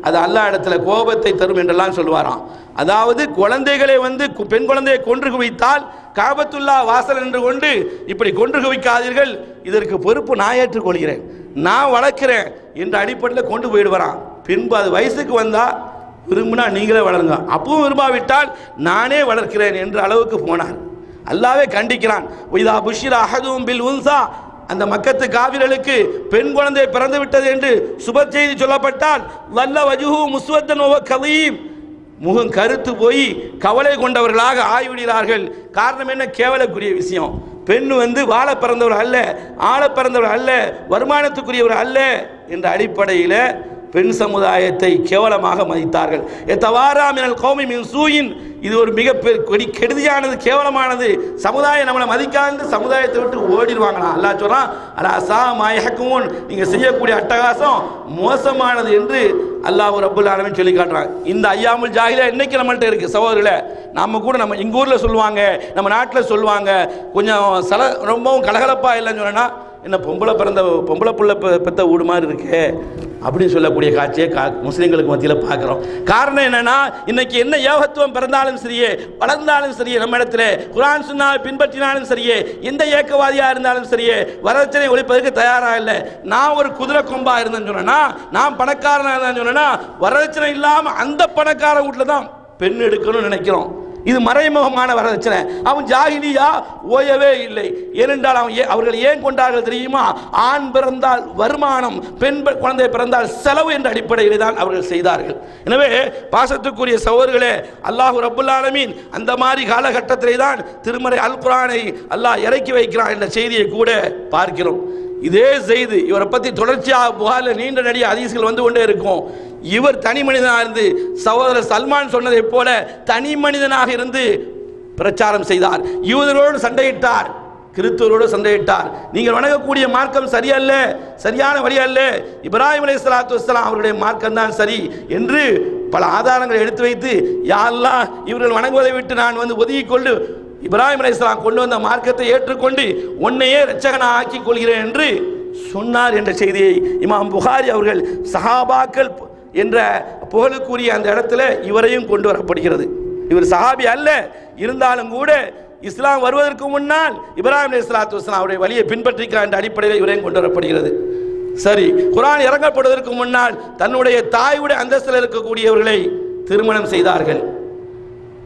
அது அல்லாஹ் இடத்துல கோபத்தை தரும் என்றெல்லாம் சொல்லுவாராம். அதாவது குழந்தைகளை பெண் குழந்தையை கொன்று குவித்தால் காபத்துல்லா வாசல் என்று கொண்டு இப்படி கொன்று குவிக்காதீர்கள், இதற்கு பொறுப்பு நான் ஏற்றுக்கொள்கிறேன், நான் வளர்க்கிறேன் என்ற அடிப்படையில் கொண்டு போயிடுவாராம். பின்பு அது வயசுக்கு வந்தால் விரும்பினா நீங்களே வளருங்க, அப்பவும் விரும்பாவிட்டால் நானே வளர்க்கிறேன் என்ற அளவுக்கு போனார். அல்லாவே கண்டிக்கிறான். இதா புஷ்ஷிர அஹதுஹும் பில் உன்ஸா, அந்த மக்கத்து காவிர்களுக்கு பெண் குழந்தை பிறந்து விட்டது என்று சுப செய்தி சொல்லப்பட்டால் வல்ல வஜுஹு முஸ்வத்தன் வ கலீம், முகம் கருத்து போய் கவலை கொண்டவர்களாக ஆய்விடுகிறார்கள். காரணம் என்ன? கேவலக்குரிய விஷயம். பெண் வாழ பிறந்தவர் அல்ல, ஆள பிறந்தவர் அல்ல, வருமானத்துக்குரியவர் அல்ல என்ற அடிப்படையில் பெண் சமுதாயத்தை கேவலமாக மதித்தார்கள். எத்தவாரா மினல் கௌமி மின் சூயின், இது ஒரு மிக கெடுதியானது, கேவலமானது. சமுதாயம் நம்மளை மதிக்காது, சமுதாயத்தை விட்டு ஓடிடுவாங்களாம். அல்லாஹ் சொல்றான், அலா சா மாயஹக்குமூன், நீங்க செய்யக்கூடிய அட்டகாசம் மோசமானது என்று அல்லாஹ் ரப்புல் ஆலமீன் சொல்லி காட்டுறான். இந்த ஐயாமுல் ஜாஹிலியா இன்னைக்கு நம்மள்ட்ட இருக்கு சகோதரர்களே. நம்ம கூட நம்ம எங்க ஊர்ல சொல்லுவாங்க, நம்ம நாட்டில் சொல்லுவாங்க, கொஞ்சம் ரொம்பவும் கலகலப்பா இல்லைன்னு சொன்னா, என்ன பொம்பளை புள்ள பெத்த வீடு மாதிரி இருக்கு அப்படின்னு சொல்லக்கூடிய காட்சியை முஸ்லீம்களுக்கு மத்தியில் பார்க்குறோம். காரணம் என்னன்னா, இன்னைக்கு என்ன ஏகத்துவம் பிறந்தாலும் சரியே, வளர்ந்தாலும் சரியே, நம்ம இடத்துல குர்ஆன் சுன்னாவை பின்பற்றினாலும் சரியே, எந்த ஏக்கவாதியாக இருந்தாலும் சரியே, வரதட்சணை ஒழிப்பதற்கு தயாராக இல்லை. நான் ஒரு குதிரை கொம்பா இருந்தேன்னு சொன்னா, நான் பணக்காரனாக இருந்தேன்னு சொன்னா, வரதட்சணை இல்லாமல் அந்த பணக்கார வீட்டில் தான் பெண் எடுக்கணும்னு நினைக்கிறோம். இது மறைமுகமான வரதட்சணை. அவன் ஜாஹிலியா ஓயவே இல்லை. ஏனென்றால் அவர்கள் ஏன் கொண்டார்கள் தெரியுமா? ஆண் பிறந்தால் வருமானம், பெண் குழந்தை பிறந்தால் செலவு என்ற அடிப்படையில் தான் அவர்கள் செய்தார்கள். எனவே பாசத்துக்குரிய சகோதரர்களே, அல்லாஹ் ரப்புல் ஆலமீன் அந்த மாதிரி காலகட்டத்திலே தான் திருமறை அல் குர்ஆனை அல்லாஹ் இறக்கி வைக்கிறான் என்ற செய்தியை கூட பார்க்கிறோம். இதே செய்து இவரை பற்றி தொடர்ச்சியாக புகாரில் நீண்ட நடிகை ஹதீஸ்கள் வந்து கொண்டே இருக்கும். இவர் தனி மனிதனாக இருந்து சகோதரர் சல்மான் சொன்னதை போல தனி மனிதனாக இருந்து பிரச்சாரம் செய்தார். யூதர்களோடு சண்டையிட்டார், கிறிஸ்துவரோடு சண்டையிட்டார். நீங்கள் வணங்கக்கூடிய மார்க்கம் சரியல்ல, சரியான வழி அல்ல, இப்ராஹிம் அலைஹிஸ்ஸலாத்து வஸ்ஸலாம் அவருடைய மார்க்கம் தான் சரி என்று பல ஆதாரங்களை எடுத்து வைத்து, யா அல்லாஹ் இவர்கள் வணங்குவதை விட்டு நான் ஒதுக்கிக் கொண்டு இப்ராஹிம் அலைஹிஸ்ஸலாம் கொண்டு வந்த மார்க்கத்தை ஏற்றுக்கொண்டு உன்னையே இரட்சகனாக ஆக்கிக் கொள்கிறேன் என்று சொன்னார் என்ற செய்தியை இமாம் புகாரி அவர்கள் சஹாபாக்கள் என்ற புகழுக்குரிய அந்த இடத்துல இவரையும் கொண்டு வரப்படுகிறது. இவர் சஹாபி அல்ல, இருந்தாலும் கூட இஸ்லாம் வருவதற்கு முன்னால் இப்ராஹிம் அலைஹிஸ்ஸலாத்து வஸ்ஸலாம் அவருடைய வழியை பின்பற்றிக்கிறார் என்ற அடிப்படையில் இவரையும் கொண்டு வரப்படுகிறது. சரி, குர்ஆன் இறங்கப்படுவதற்கு முன்னால் தன்னுடைய தாயுடைய அந்தஸ்தில் இருக்கக்கூடியவர்களை திருமணம் செய்தார்கள்.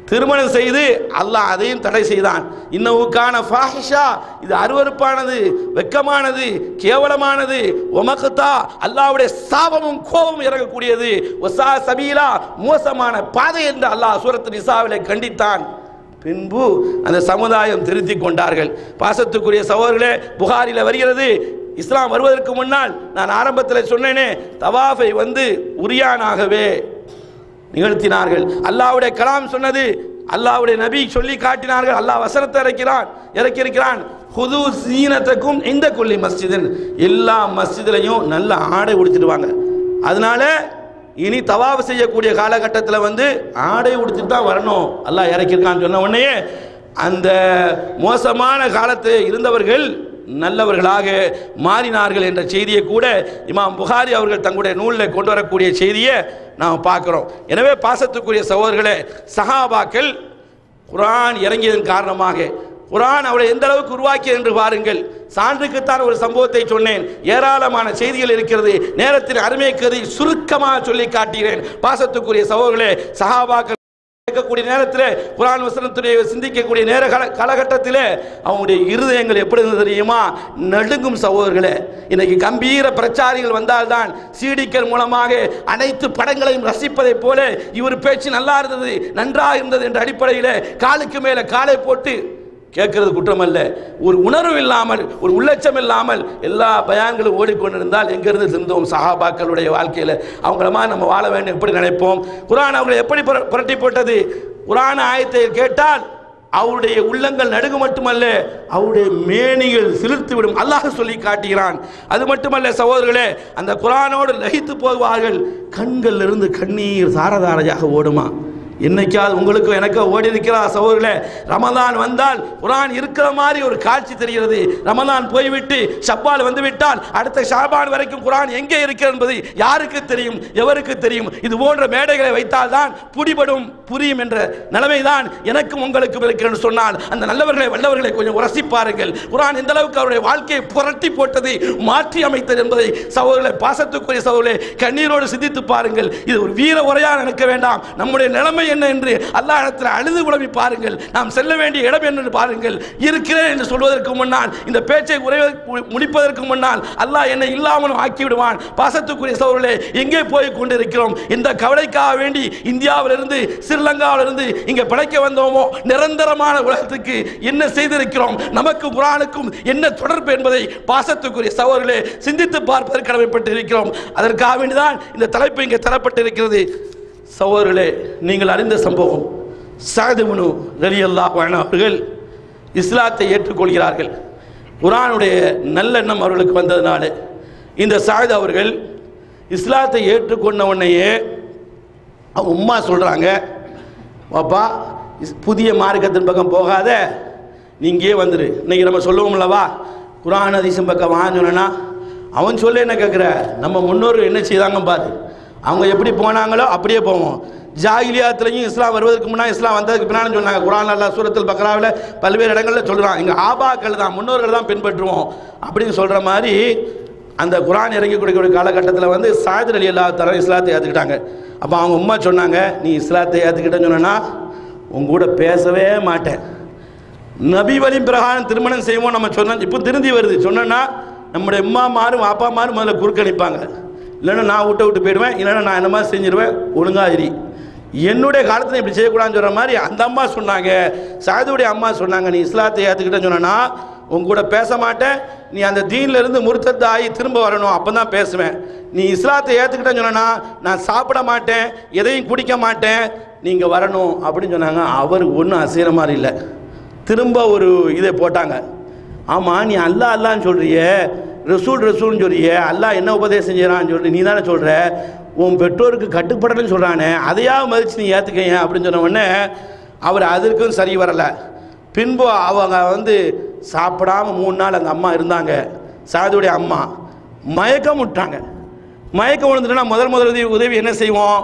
திருமணம் செய்து அல்லாஹ் அதையும் தடை செய்தான். இன்னவுக்கான ஃபாஹிஷா, இது அருவருப்பானது, வெக்கமானது, கேவலமானது, ஒமக்தா, அல்லாஹ்வுடைய சாபமும் கோபமும் இறங்கக்கூடியது, வஸா சபீலா, மோசமான பாதை என்று அல்லாஹ் சூரத்து நிசாவிலே கண்டித்தான். பின்பு அந்த சமுதாயம் திருத்திக் கொண்டார்கள். பாசத்துக்குரிய சகோதரர்களே, புகாரில் வருகிறது, இஸ்லாம் வருவதற்கு முன்னால் நான் ஆரம்பத்தில் சொன்னேனே, தவாஃபை உரியானாகவே நிகழ்த்தினார்கள். அல்லாஹ்வுடைய கலாம் சொன்னது, அல்லாஹ்வுடைய நபி சொல்லி காட்டினார்கள். அல்லாஹ் வசனத்தை இறக்கியிருக்கிறான், ஹுது ஸீனத்தக்கும் இந்த குல்லி மஸ்ஜிதின், எல்லா மஸ்ஜிதிலையும் நல்ல ஆடை உடுத்திடுவாங்க. அதனால இனி தவாஃப் செய்யக்கூடிய காலகட்டத்தில் ஆடை உடுத்திட்டு தான் வரணும் அல்லாஹ் இறக்கியிருக்கான்னு சொன்ன உடனே அந்த மோசமான காலத்தில் இருந்தவர்கள் நல்லவர்களாக மாறினார்கள் என்ற செய்தியை கூட இமாம் புகாரி அவர்கள் தங்களுடைய நூலில் கொண்டு வரக்கூடிய செய்தியை நாம் பார்க்குறோம். எனவே பாசத்துக்குரிய சகோதரர்களே, சஹாபாக்கள் குர்ஆன் இறங்கியதன் காரணமாக. குர்ஆன் அவளை எந்த அளவுக்கு உருவாக்கியது என்று பாருங்கள். சான்றுக்குத்தான் ஒரு சம்பவத்தை சொன்னேன், ஏராளமான செய்திகள் இருக்கிறது. நேரத்தின் அருமை கருதி சுருக்கமாக சொல்லி காட்டுகிறேன். பாசத்துக்குரிய சகோதரர்களே, சஹாபாக்கள் கேட்கக்கூடிய நேரத்தில், குர்ஆன் வசனத்துடைய சிந்திக்கக்கூடிய நேர காலகட்டத்தில் அவங்களுடைய இருதயங்கள் எப்படி இருந்தது தெரியுமா? நடுங்கும் சகோதரர்களே. இன்னைக்கு கம்பீர பிரச்சாரிகள் வந்தால்தான் சீடிக்கள் மூலமாக அனைத்து படங்களையும் ரசிப்பதை போல இவர் பேச்சு நல்லா இருந்தது, நன்றாக இருந்தது என்ற அடிப்படையில் காலுக்கு மேலே காலை போட்டு கேட்கறது குற்றம் அல்ல. ஒரு உணர்வு இல்லாமல், ஒரு உள்ளட்சம் இல்லாமல் எல்லா பயான்களும் ஓடிக்கொண்டிருந்தால் எங்கிருந்து இருந்தோம்? சஹாபாக்களுடைய வாழ்க்கையில் அவங்கள மாதிரி நம்ம வாழ வேண்டும் எப்படி நினைப்போம்? குர்ஆன் அவங்களை எப்படி புரட்டி போட்டது? குர்ஆன் ஆயத்தை கேட்டால் அவருடைய உள்ளங்கள் நடுகு மட்டுமல்ல, அவருடைய மேனிகள் சிலிர்த்து விடும். அல்லாஹ் சொல்லி காட்டுகிறான். அது மட்டுமல்ல சகோதரர்களே, அந்த குர்ஆனோடு லகித்து போவார்கள். கண்களில் இருந்து கண்ணீர் தாரதாரையாக ஓடுமா? என்னைக்காவது உங்களுக்கும் எனக்கு ஓடி இருக்கிறா சகோதரர்களே? ரமலான் வந்தால் குர்ஆன் இருக்கிற மாதிரி ஒரு காட்சி தெரிகிறது. ரமலான் போய்விட்டு ஷவ்வால் வந்துவிட்டால் அடுத்த ஷாபான் வரைக்கும் குர்ஆன் எங்கே இருக்கிறது என்பது யாருக்கு தெரியும்? எவருக்கு தெரியும்? இது போன்ற மேடைகளை வைத்தால் தான் புடிபடும், புரியும் என்ற நிலைமைதான் எனக்கும் உங்களுக்கும் இருக்கிறது சொன்னால் அந்த நல்லவர்களை வல்லவர்களை கொஞ்சம் உரசிப்பாருங்கள். குர்ஆன் எந்த அளவுக்கு அவருடைய வாழ்க்கையை புரட்டி போட்டது, மாற்றி அமைத்தது என்பதை சகோதரர்களே, பாசத்துக்குரிய சகோதரர்களே, கண்ணீரோடு சிந்தித்து பாருங்கள். இது ஒரு வீர உரையாக நினைக்க வேண்டாம். நம்முடைய நிலைமை என்ன என்று அல்லாஹ் இடத்தில் அழுது புலம்பி பாருங்கள். நாம் செல்ல வேண்டிய இடம் என்று பாருங்கள். இருக்கிறேன் என்று சொல்வதற்கு முன்னால், இந்த பேச்சை முடிப்பதற்கு முன்னால் அல்லாஹ் என்னை இல்லாமலும் ஆக்கிவிடுவான். பாசத்துக்குரிய சகோதரர்களே, எங்கே போய் கொண்டிருக்கிறோம்? இந்த கவலைக்காக வேண்டி இந்தியாவிலிருந்து ஸ்ரீலங்காவிலிருந்து இங்கே பிழைக்க வந்தோமோ? நிரந்தரமான உலகத்துக்கு என்ன செய்திருக்கிறோம்? நமக்கு குர்ஆனுக்கும் என்ன தொடர்பு என்பதை பாசத்துக்குரிய சகோதரர்களே சிந்தித்து பார்ப்பதற்கு கடமைப்பட்டு இருக்கிறோம். அதற்காக வேண்டிதான் இந்த தலைப்பு இங்கே தரப்பட்டிருக்கிறது. சகோதரர்களே, நீங்கள் அறிந்த சம்பவம், சஅத் இப்னு ரலியல்லாஹு அன்ஹு அவர்கள் இஸ்லாத்தை ஏற்றுக்கொள்கிறார்கள். குர்ஆனுடைய நல்லெண்ணம் அவர்களுக்கு வந்ததனால இந்த சஅத் அவர்கள் இஸ்லாத்தை ஏற்றுக்கொண்ட உடனேயே அவங்க உம்மா சொல்கிறாங்க, பாப்பா புதிய மார்க்கத்தின் பக்கம் போகாத, நீங்கே வந்துரு. இன்னைக்கு நம்ம சொல்லுவோம்லவா, குர்ஆன் ஹதீஸின் பக்கம் வாங்கினா அவன் சொல்ல என்ன கேட்குற? நம்ம முன்னோர்கள் என்ன செய்தாங்க பாரு, அவங்க எப்படி போனாங்களோ அப்படியே போவோம். ஜாகிலியாத்துலையும் இஸ்லாம் வருவதற்கு முன்னாடி, இஸ்லாம் வந்ததுக்கு பின்னாடி சொன்னாங்க. குர்ஆன் அல்லாஹ் சூரத்துல் பக்ராவில் பல்வேறு இடங்களில் சொல்கிறான், எங்கள் ஆபாக்கள் தான், முன்னோர்கள் தான் பின்பற்றுவோம் அப்படின்னு சொல்கிற மாதிரி. அந்த குர்ஆன் இறங்கி கொடுக்கக்கூடிய காலகட்டத்தில் வந்து சஅத் ரலியல்லாஹு தஆலா இஸ்லாத்தை ஏற்றுக்கிட்டாங்க. அப்போ அவங்க உம்மா சொன்னாங்க, நீ இஸ்லாத்தை ஏற்றுக்கிட்டேன்னு சொன்னா உங்க கூட பேசவே மாட்டேன். நபி வழி பிரகாரம் திருமணம் செய்வோம் நம்ம சொன்னோம். இப்போ திருந்தி வருது சொன்னா நம்முடைய அம்மா மாறும் அப்பா மாறும் முதல்ல குறுக்கணிப்பாங்க. இல்லைன்னா நான் விட்டு போயிடுவேன், இல்லைன்னா நான் என்ன மாதிரி செஞ்சிருவேன், ஒழுங்காதிரி. என்னுடைய காலத்தில் இப்படி செய்யக்கூடாதுன்னு சொல்கிற மாதிரி அந்த அம்மா சொன்னாங்க. சஅதுடைய அம்மா சொன்னாங்க, நீ இஸ்லாத்தை ஏற்றுக்கிட்டேன்னு சொன்னா உங்க கூட பேச மாட்டேன், நீ அந்த தீன்ல இருந்து முர்த்தத் ஆகி திரும்ப வரணும், அப்போ தான் பேசுவேன். நீ இஸ்லாத்தை ஏற்றுக்கிட்டேன்னு சொன்னா நான் சாப்பிட மாட்டேன், எதையும் குடிக்க மாட்டேன், நீங்கள் வரணும் அப்படின்னு சொன்னாங்க. அவர் ஒன்றும் அசைகிற மாதிரி இல்லை. திரும்ப ஒரு இதை போட்டாங்க, ஆமாம் நீ அல்லாஹ் அல்லான்னு சொல்கிறிய, ரசூல்னு சொல்கிறிய, அல்லாஹ் என்ன உபதேசம் செய்கிறான்னு சொல்லி நீ தானே சொல்கிற, உன் பெற்றோருக்கு கட்டுப்படலன்னு சொல்கிறானே, அதையாவது மதித்து நீ ஏற்றுக்கைய அப்படின்னு சொன்ன உடனே அவர் அதற்கும் சரி வரலை. பின்பு அவங்க வந்து சாப்பிடாம 3 நாள் அந்த அம்மா இருந்தாங்க. சஅதுடைய அம்மா மயக்கம் விட்டாங்க. மயக்கம் விழுந்துட்டுனா முதல் உதவி என்ன செய்வோம்?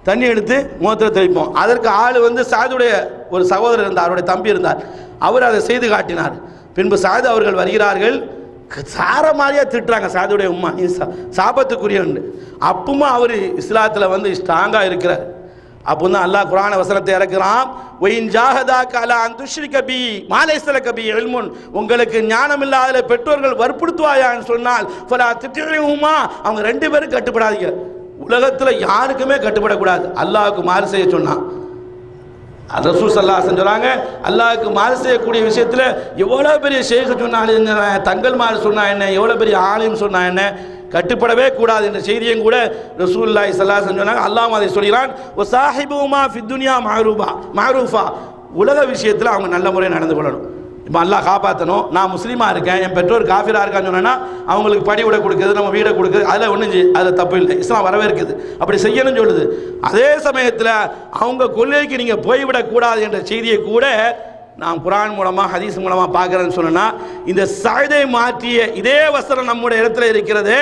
தண்ணி எடுத்து முகத்தில் தெளிப்போம். அதற்கு ஆள் வந்து சஅதுடைய ஒரு சகோதரர் இருந்தார், அவருடைய தம்பி இருந்தார். அவர் அதை செய்து காட்டினார். பின்பு சஅத் அவர்கள் வருகிறார்கள், சார மாதிரியா திட்டுறாங்க சஅதுடைய உம்மா, நீ சாபத்துக்குரியவன். அப்பவும் அவர் இஸ்லாத்தில் வந்து ஸ்ட்ராங்காக இருக்கிறார். அப்போ தான் அல்லாஹ் குர்ஆன் வசனத்தை இறக்குறான், ஒயின் ஜாஹதாக அலா அன் துஷ்ரிக பி மா லைஸ லக பி இல்முன், உங்களுக்கு ஞானம் இல்லாத பெற்றோர்கள் வற்புறுத்துவாயான்னு சொன்னால் ஃபலா துத்திஉஹுமா, அவங்க 2 பேரும் கட்டுப்படாதீங்க. உலகத்தில் யாருக்குமே கட்டுப்படக்கூடாது. அல்லாஹ்வுக்கு மாறு செய்ய சொன்னான். ரசூல் ஸல்லல்லாஹு அலைஹி வஸல்லம் சொல்றாங்க, அல்லாஹ்வுக்கு மாறு செய்யக்கூடிய விஷயத்தில் எவ்வளோ பெரிய ஷேக் சொன்னாலும் என்ன, தங்கள் மாறு சொன்னா என்ன, எவ்வளோ பெரிய ஆலிம் சொன்னா என்ன, கட்டுப்படவே கூடாது என்ற செய்தியும் கூட ரசூலுல்லாஹி ஸல்லல்லாஹு அலைஹி வஸல்லம் சொன்னாங்க. அல்லாஹ் அதை சொல்கிறான், வ சாஹிபுமா ஃபித் துன்யா மஅரூஃபா, உலக விஷயத்தில் அவங்க நல்ல முறையில் நடந்து கொள்ளணும். இப்போ அல்லாஹ் காப்பாற்றணும். நான் முஸ்லீமாக இருக்கேன், என் பெற்றோர் காஃபிராக இருக்கான்னு சொன்னேன்னா அவங்களுக்கு படி விட கொடுக்குறது, நம்ம வீடை கொடுக்குறது, அதில் ஒன்றும் அதில் தப்பு இல்லை, இஸ்லாம் வரவேற்குது, அப்படி செய்யணும்னு சொல்லுது. அதே சமயத்தில் அவங்க கொள்கைக்கு நீங்கள் போய்விடக்கூடாது என்ற செய்தியை கூட நாம் குர்ஆன் மூலமாக ஹதீஸ் மூலமாக பார்க்குறேன்னு சொன்னால், இந்த சஅதை மாற்றிய இதே வசனம் நம்முடைய இடத்துல இருக்கிறது.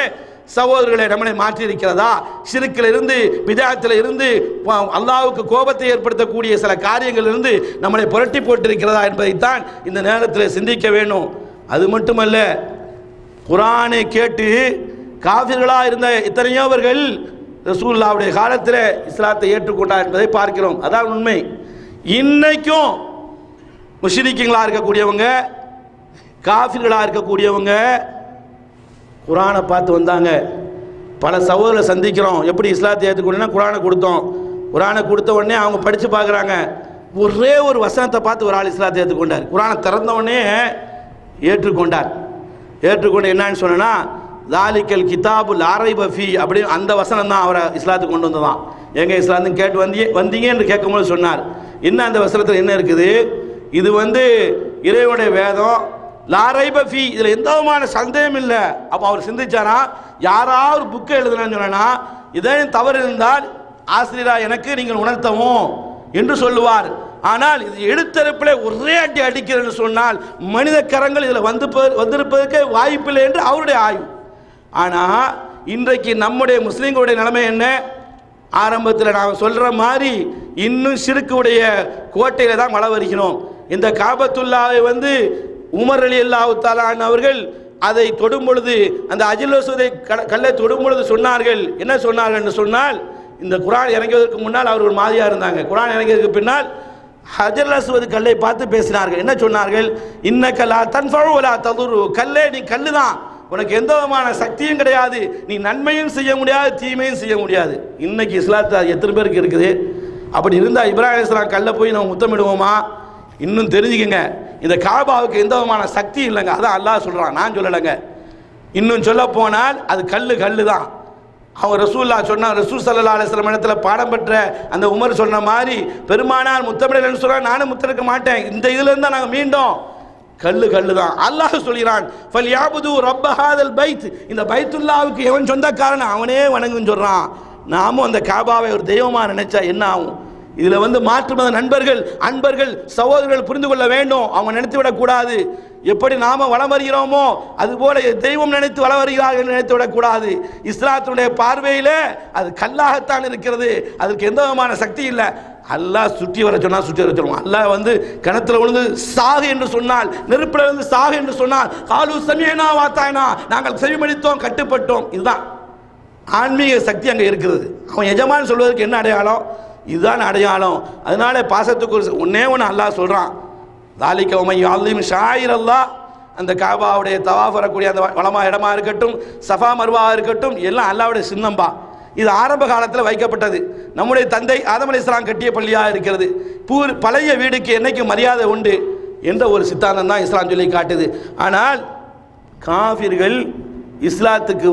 சகோதரர்களை நம்மளை மாற்றி இருக்கிறதா? ஷிர்க்கில் இருந்து, பிதாத்தில் இருந்து, அல்லாஹ்வுக்கு கோபத்தை ஏற்படுத்தக்கூடிய சில காரியங்கள் இருந்து நம்மளை புரட்டி போட்டிருக்கிறதா என்பதைத்தான் இந்த நேரத்தில் சிந்திக்க வேண்டும். அது மட்டுமல்ல, குர்ஆனை கேட்டு காஃபிர்களாக இருந்த எத்தனையோவர்கள் ரசூலுல்லாஹ்வுடைய காலத்தில் இஸ்லாத்தை ஏற்றுக்கொண்டார் என்பதை பார்க்கிறோம். அதான் உண்மை. இன்னைக்கும் முஷ்ரிக்கீங்களாக இருக்கக்கூடியவங்க, காஃபிர்களாக இருக்கக்கூடியவங்க குர்ஆனை பார்த்து வந்தாங்க. பல சகோதரரை சந்திக்கிறோம். எப்படி இஸ்லாத்தை ஏற்றுக்கொண்டா குர்ஆனை கொடுத்தோம். குர்ஆனை கொடுத்த உடனே அவங்க படித்து பார்க்குறாங்க. ஒரே ஒரு வசனத்தை பார்த்து ஒரு ஆள் இஸ்லாத்தை ஏற்றுக்கொண்டார். குர்ஆனை திறந்த உடனே ஏற்றுக்கொண்டார். ஏற்றுக்கொண்டு என்னன்னு சொன்னா, தாலிக்கல் கிதாபு லா ரைப ஃபீ அப்படின்னு அந்த வசனம் தான் அவரை இஸ்லாத்துக்கு கொண்டு வந்ததான். எங்க இஸ்லாத்துக்கு கேட்டு வந்தீங்க என்று கேட்கும்போது சொன்னார், என்ன அந்த வசனத்தில் என்ன இருக்குது? இது இறைவனுடைய வேதம், லா ரைப ஃபீ, இதில் எந்த விதமான சந்தேகம் இல்லை. அப்போ அவர் சிந்திச்சாரா, யாராவது புக்கை எழுதுனான்னு சொன்னா இதையும் தவறு இருந்தால் ஆசிரியரா எனக்கு நீங்கள் உணர்த்தவும் என்று சொல்லுவார். ஆனால் இது எழுத்தரப்பில் ஒரே அடி அடிக்கிறது சொன்னால் மனித கரங்கள் இதில் வந்திருப்பதற்கு வாய்ப்பில்லை என்று அவருடைய ஆய்வு. ஆனால் இன்றைக்கு நம்முடைய முஸ்லீம்களுடைய நிலைமை என்ன? ஆரம்பத்தில் நான் சொல்கிற மாதிரி இன்னும் ஷிர்க்குடைய கோட்டையில் தான் மழை வருகிறோம். இந்த காபத்துல்லாவை உமர் ரலியல்லாஹு தஆலா அவர்கள் அதை தொடும் பொழுது, அந்த அஜில் அஸ்வதை கல்லை தொடும் பொழுது சொன்னார்கள். என்ன சொன்னார்கள் என்று சொன்னால், இந்த குர்ஆன் இறங்குவதற்கு முன்னால் அவர் ஒரு மாதிரியாக இருந்தாங்க. குர்ஆன் இறங்கியதற்கு பின்னால் ஹஜர் அஸ்வத் கல்லை பார்த்து பேசினார்கள். என்ன சொன்னார்கள்? இன்னக லா தன்ஃபஉ வலா ததுரு, கல்லே நீ கல்லு தான், உனக்கு எந்த விதமான சக்தியும் கிடையாது, நீ நன்மையும் செய்ய முடியாது, தீமையும் செய்ய முடியாது. இன்னைக்கு இஸ்லாத்தில் எத்தனை பேருக்கு இருக்குது? அப்படி இருந்தால் இப்ராஹிம் அலைஹிஸ்ஸலாம் கல்லை போய் நம்ம முத்தமிடுவோமா? இன்னும் தெரிஞ்சுக்கங்க, இந்த காபாவுக்கு எந்த விதமான சக்தி இல்லைங்க. அதான் அல்லாஹ் சொல்கிறான், நான் சொல்லலைங்க. இன்னும் சொல்ல போனால் அது கல்லு தான். அவன் ரசூலுல்லாஹ் சொன்னான், ரசூல் ஸல்லல்லாஹு அலைஹி வஸல்லம் இடத்துல பாடம் பெற்ற அந்த உமர் சொன்ன மாதிரி, பெருமானார் முத்தமிடலன்னு சொன்னால் நானும் முத்தெடுக்க மாட்டேன். இந்த இதுல இருந்தால் நாங்கள் மீண்டும் கல்லு தான். அல்லாஹ் சொல்கிறான், ஃபல்யாபுது ரப்ப ஹாதல் பைத், இந்த பைத்துல்லாவுக்கு எவன் சொந்தக்காரன் அவனே வணங்குன்னு சொல்கிறான். நாமும் அந்த காபாவை ஒரு தெய்வமாக நினைச்சா என்ன ஆகும்? இதில் மாற்று மத நண்பர்கள், அன்பர்கள், சகோதரர்கள் புரிந்து கொள்ள வேண்டும். அவங்க நினைத்து விடக்கூடாது. எப்படி நாம வளம் வருகிறோமோ அதுபோல தெய்வம் நினைத்து வளம் வருகிறார்கள் நினைத்து விடக்கூடாது. இஸ்லாத்தினுடைய பார்வையில் அது கல்லாகத்தான் இருக்கிறது. அதற்கு எந்த விதமான சக்தி இல்லை. அல்லாஹ் சுற்றி வர சொன்னால் சுற்றி வர சொல்லுவான். அல்லாஹ் கிணத்துல விழுந்து சாகு என்று சொன்னால், நெருப்பில் இருந்து சாகு என்று சொன்னால், காலு சமியனா வாத்தாயினா, நாங்கள் செவிமடித்தோம், கட்டுப்பட்டோம். இதுதான் ஆன்மீக சக்தி அங்கே இருக்கிறது. அவன் எஜமான் சொல்வதற்கு என்ன அடையாளம்? இதுதான் அடையாளம். அதனால பாசத்துக்கு ஒன்னே ஒன்று அல்லாஹ் சொல்கிறான், தாலிக்க உமை அல்லாஹ் ஷாயிர் அல்லாஹ், அந்த காபாவுடைய தவாஃப் வரக்கூடிய அந்த வளமா இடமா இருக்கட்டும், சஃபா மர்வாவாக இருக்கட்டும், எல்லாம் அல்லாஹ்வுடைய சின்னம்பா. இது ஆரம்ப காலத்தில் வைக்கப்பட்டது. நம்முடைய தந்தை ஆதம் அலைஹிஸ்ஸலாம் கட்டிய பள்ளியாக இருக்கிறது. பழைய வீடுக்கு என்னைக்கு மரியாதை உண்டு என்ற ஒரு சித்தாந்தம் தான் இஸ்லாம் சொல்லி காட்டுது. ஆனால் காஃபிர்கள் இஸ்லாத்துக்கு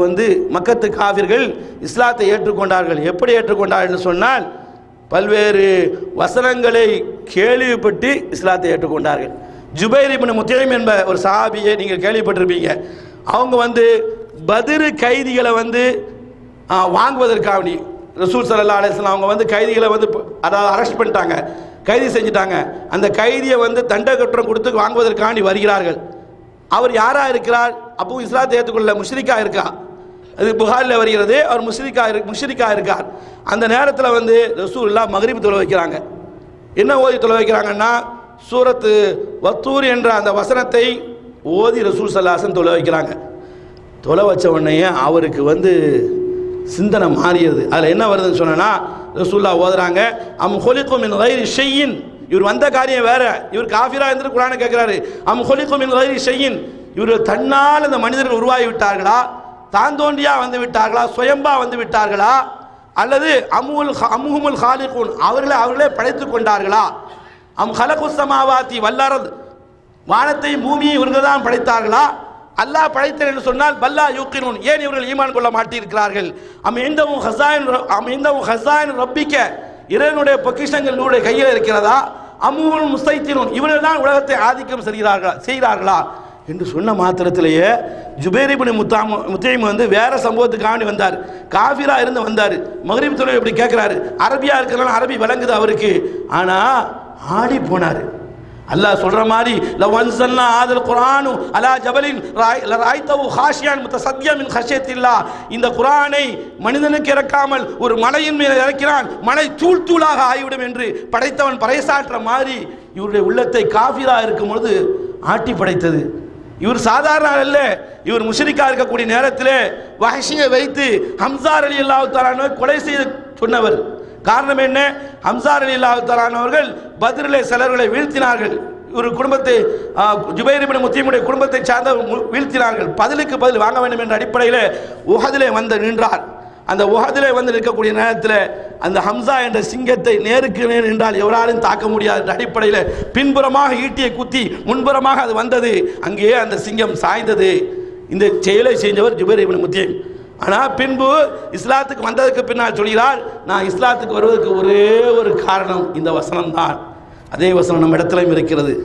மக்கத்து காஃபிர்கள் இஸ்லாத்தை ஏற்றுக்கொண்டார்கள். எப்படி ஏற்றுக்கொண்டார்கள் சொன்னால், பல்வேறு வசனங்களை கேள்விப்பட்டு இஸ்லாத்தை ஏற்றுக்கொண்டார்கள். ஜுபைர் இப்னு முத்தைம் என்ப ஒரு சஹாபியை நீங்கள் கேள்விப்பட்டிருப்பீங்க. அவங்க பத்ர் கைதிகளை வாங்குவதற்காக ரசூல் ஸல்லல்லாஹு அலைஹி வஸல்லம் அவங்க கைதிகளை அதாவது அரெஸ்ட் பண்ணிட்டாங்க, கைது செஞ்சுட்டாங்க. அந்த கைதியை தண்டகற்றம் கொடுத்து வாங்குவதற்காண்டி வருகிறார்கள். அவர் யாராக இருக்கிறார்? அப்போ இஸ்லாத்தை ஏற்றுக்கொள்ள முஷ்ரிக்கா இருக்கா? அது புகாரில் வருகிறது. அவர் முஷ்ரிக்கா இருக்கார். அந்த நேரத்தில் ரசூலுல்லாஹ் மக்ரிப் தொழ வைக்கிறாங்க. என்ன ஓதி தொழ வைக்கிறாங்கன்னா, சூரத்து வத்தூர் என்ற அந்த வசனத்தை ஓதி ரசூல் ஸல்லல்லாஹு அலைஹி வஸல்லம் தொழ வைக்கிறாங்க. தொழ வச்ச உடனே அவருக்கு சிந்தனை மாறியது. அதில் என்ன வருதுன்னு சொன்னா, ரசூலுல்லாஹ் ஓதுறாங்க, அம் ஹுலிகு மின் கைரி ஷையின், இவர் வந்த காரியம் வேற. இவர் காஃபிரா இருந்து குர்ஆனை கேட்கிறாரு. அம் ஹுலிகு மின் கைரி ஷையின், இவர் தன்னால் அந்த மனிதர்கள் உருவாகி விட்டார்களா, தான் தோன்றியா விட்டார்களா, சுயம்பா விட்டார்களா, அல்லது அம்ஹுமுல் ஹாலிகூன், அவர்களே படைத்துக் கொண்டார்களா, அம் ஹலகுஸ் ஸமாவாதி வல் அர்த், வானத்தையும் பூமியையும் இவர்கள் தான் படைத்தார்களா, அல்லாஹ் படைத்தார் என்று சொன்னால் பல்லா யூகினூன், ஏன் இவர்கள் ஈமான் கொள்ள மாட்டிருக்கிறார்கள், அம் இந்தஹு ஹஸாயின் ரப்பிக்க, இறைவனுடைய பொக்கிஷங்களுடைய கையில் இருக்கிறதா, அம்ஹுல் முஸ்தைத்திரூன், இவர்கள் தான் உலகத்தை ஆதிக்கம் செய்கிறார்களா என்று சொன்ன மாத்திரத்திலேயே ஜுபைர் இப்னு முத்தைம் வேற சம்பவத்துக்காண்டி வந்தார். காஃபிரா இருந்து வந்தார். மக்ரிப் தொழுகை இப்படி கேட்கிறாரு. அரபியா இருக்கிறனால அரபி விளங்குது அவருக்கு. ஆனா ஆடி போனார். அல்லாஹ் சொல்ற மாதிரி லவன்சல்னா ஆதல் குர்ஆனு அலா ஜபலின் ராய்தவு ஹாஷியான் முத்தசத்தியா மின் ஹஷியத்தில்லாஹ். இந்த குர்ஆனை மனிதனுக்கு இறக்காமல் ஒரு மலையின் மேல் இறக்கினான், மலை தூள் தூளாக ஆகிவிடும் என்று படைத்தவன் பறைசாற்ற மாதிரி இவருடைய உள்ளத்தை காஃபிரா இருக்கும் பொழுது ஆட்டி படைத்தது. இவர் சாதாரண அல்ல, இவர் முஷ்ரிக்கா இருக்கக்கூடிய நேரத்தில் வஹ்ஷியை வைத்து ஹம்ஸா ரலியல்லாஹு தஆலா அன்ஹு கொலை செய்து சொன்னவர். காரணம் என்ன? ஹம்ஸா ரலியல்லாஹு தஆலா அவர்கள் பத்ரிலே சிலர்களை வீழ்த்தினார்கள். ஒரு குடும்பத்தை ஜுபைர் இப்னு முத்தீமுடைய குடும்பத்தை சார்ந்த வீழ்த்தினார்கள். பதிலுக்கு பதில் வாங்க வேண்டும் என்ற அடிப்படையில் உஹதிலே வந்து நின்றார். அந்த உஹதிலே வந்து நிற்கக்கூடிய நேரத்தில் அந்த ஹம்ஸா என்ற சிங்கத்தை நேருக்கு நேர் நின்றால் எவராலும் தாக்க முடியாது என்ற அடிப்படையில் பின்புறமாக ஈட்டியை குத்தி முன்புறமாக அது வந்தது. அங்கேயே அந்த சிங்கம் சாய்ந்தது. இந்த செயலை செஞ்சவர் ஜுபைர் இப்னு முத்தீம். ஆனால் பின்பு இஸ்லாத்துக்கு வந்ததுக்கு பின்னால் சொல்கிறார், நான் இஸ்லாத்துக்கு வருவதற்கு ஒரே ஒரு காரணம் இந்த வசனம் தான். அதே வசனம் நம்ம இடத்துலையும் இருக்கிறது.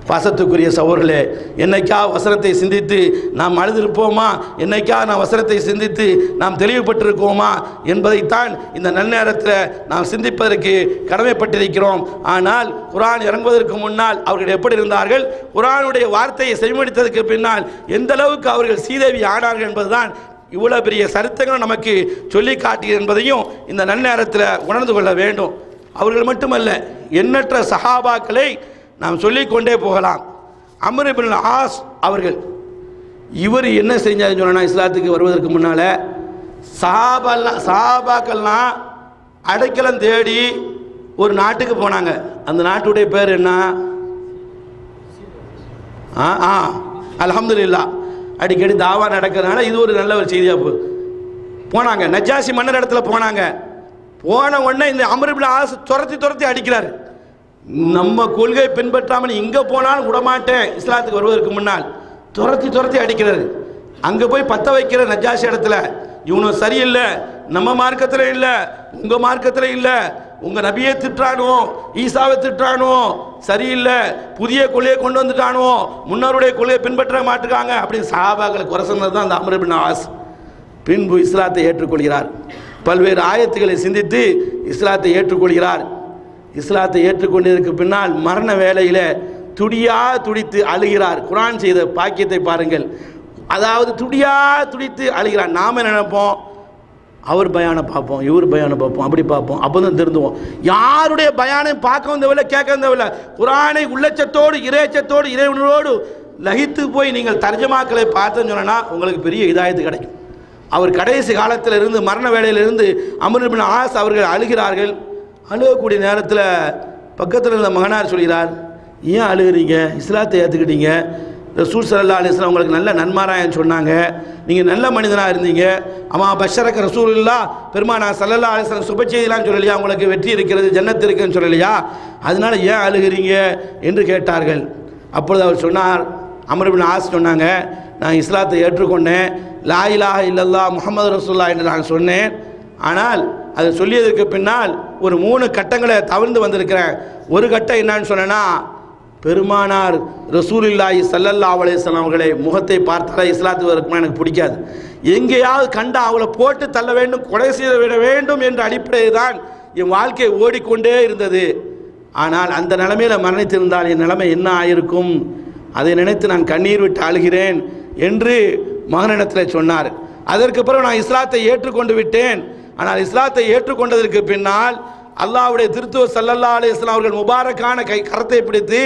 பாசத்துக்குரிய சகோதரர்களே, என்னைக்கா வசனத்தை சிந்தித்து நாம் அழுதிருப்போமா, என்னைக்கா நாம் வசனத்தை சிந்தித்து நாம் தெளிவுபட்டிருக்கோமா என்பதைத்தான் இந்த நன்னேரத்தில் நாம் சிந்திப்பதற்கு கடமைப்பட்டிருக்கிறோம். ஆனால் குர்ஆன் இறங்குவதற்கு முன்னால் அவர்கள் எப்படி இருந்தார்கள், குர்ஆனுடைய வார்த்தையை செவிமடித்ததற்கு பின்னால் எந்த அளவுக்கு அவர்கள் சீதேவி ஆனார்கள் என்பதுதான் இவ்வளோ பெரிய சரித்திரங்கள் நமக்கு சொல்லி காட்டியது என்பதையும் இந்த நன்னேரத்தில் உணர்ந்து கொள்ள வேண்டும். அவர்கள் மட்டுமல்ல, எண்ணற்ற சஹாபாக்களை நாம் சொல்லிக்கொண்டே போகலாம். அம்ர் இப்னு ஆஸ் அவர்கள், இவர் என்ன செஞ்சாருன்னு சொன்னால், இஸ்லாத்துக்கு வருவதற்கு முன்னால் சஹாபாக்கள்லாம் அடைக்கலம் தேடி ஒரு நாட்டுக்கு போனாங்க. அந்த நாட்டுடைய பேர் என்ன? அல்ஹம்துலில்லாஹ். அடிக்கடி தாவா நடக்கிறதுனால இது ஒரு நல்ல ஒரு செய்தியாக போனாங்க. நஜ்ஜாசி மன்னர் இடத்துல போனாங்க. போன உடனே இந்த அம்ர் இப்னு ஆஸ் துரத்தி அடிக்கிறார். நம்ம கொள்கை பின்பற்றாமல் எங்கே போனாலும் விடமாட்டேன், இஸ்லாத்துக்கு வருவதற்கு முன்னால் துரத்தி அடிக்கிறாரு. அங்கே போய் பற்ற வைக்கிற நஜ்ஜாசி இடத்துல, இவனும் சரியில்லை, நம்ம மார்க்கத்தில் இல்லை, உங்கள் மார்க்கத்தில் இல்லை, உங்கள் நபியை திட்டானுவோம், ஈசாவை திட்டானுவோம், சரியில்லை, புதிய கொள்கையை கொண்டு வந்துட்டானுவோம், முன்னோருடைய கொள்கையை பின்பற்ற மாட்டுக்காங்க அப்படின்னு சஹாபாக்களை குறை சொன்னது தான் அந்த அம்ர் இப்னு ஆஸ். பின்பு இஸ்லாத்தை ஏற்றுக்கொள்கிறார். பல்வேறு ஆயத்துக்களை சிந்தித்து இஸ்லாத்தை ஏற்றுக்கொள்கிறார். இஸ்லாத்தை ஏற்றுக்கொண்டதற்கு பின்னால் மரண வேளையில் துடித்து அழுகிறார். குர்ஆன் செய்த பாக்கியத்தை பாருங்கள். அதாவது துடித்து அழுகிறார். நாம் என்ன நினைப்போம், அவர் பயானை பார்ப்போம், இவர் பயானை பார்ப்போம், அப்படி பார்ப்போம், அப்போ தான் திருந்துவோம். யாருடைய பயானை பார்க்க வந்தவில்லை, கேட்க வந்தவில்லை. குர்ஆனை உள்ளச்சத்தோடு இறைச்சத்தோடு இறைவனோடு லகித்து போய் நீங்கள் தர்ஜமாக்களை பார்த்தேன்னு சொன்னால் உங்களுக்கு பெரிய இதாயத்து கிடைக்கும். அவர் கடைசி காலத்தில் இருந்து மரண வேளையிலிருந்து அம்ர் இப்னு ஆஸ் அவர்கள் அழுகிறார்கள். அழுகக்கூடிய நேரத்தில் பக்கத்தில் இருந்த மகனார் சொல்கிறார், ஏன் அழுகிறீங்க, இஸ்லாத்தை ஏற்றுக்கிட்டீங்க, ரசூல் ஸல்லல்லாஹு அலைஹி வஸல்லம் உங்களுக்கு நல்ல நன்மாராயன்னு சொன்னாங்க, நீங்கள் நல்ல மனிதனாக இருந்தீங்க, அம்மா பஷரக்க ரசூலுல்லாஹ் பெருமானார் ஸல்லல்லாஹு அலைஹி வஸல்லம் சுப செய்திலாம் சொல்லலையா, உங்களுக்கு வெற்றி இருக்கிறது, ஜன்னத் இருக்குன்னு சொல்லலையா, அதனால ஏன் அழுகிறீங்க என்று கேட்டார்கள். அப்பொழுது அவர் சொன்னார், அம்ர் இப்னு ஆஸ் சொன்னாங்க, நான் இஸ்லாத்தை ஏற்றுக்கொண்டேன், லா இலாஹ இல்லல்லாஹ் முஹம்மது ரசூலுல்லாஹ் என்று நான் சொன்னேன். ஆனால் அதை சொல்லியதற்கு பின்னால் ஒரு 3 கட்டங்களை தவிர்த்து வந்திருக்கிறேன். ஒரு கட்டம் என்னன்னு சொன்னேன்னா, பெருமானார் ரசூலுல்லாஹி ஸல்லல்லாஹு அலைஹி வஸல்லம் அவர்களை முகத்தை பார்த்தாலே இஸ்லாத்துக்கு வரக்குமா எனக்கு பிடிக்காது, எங்கேயாவது கண்டா அவளை போட்டு தள்ள வேண்டும், கொலை செய்து விட வேண்டும் என்ற அடிப்படையில் தான் என் வாழ்க்கை ஓடிக்கொண்டே இருந்தது. ஆனால் அந்த நிலைமையில் மரணித்திருந்தால் என் நிலைமை என்ன ஆயிருக்கும், அதை நினைத்து நான் கண்ணீர் விட்டு அழுகிறேன் என்று மகனிடத்தில் சொன்னார். அதற்கு பிறகு நான் இஸ்லாத்தை ஏற்றுக்கொண்டு விட்டேன். ஆனால் இஸ்லாத்தை ஏற்றுக்கொண்டதற்கு பின்னால் அல்லாஹ்வுடைய திருத்தூதர் ஸல்லல்லாஹு அலைஹி வஸல்லம் அவர்கள் முபாரக்கான கரத்தை பிடித்து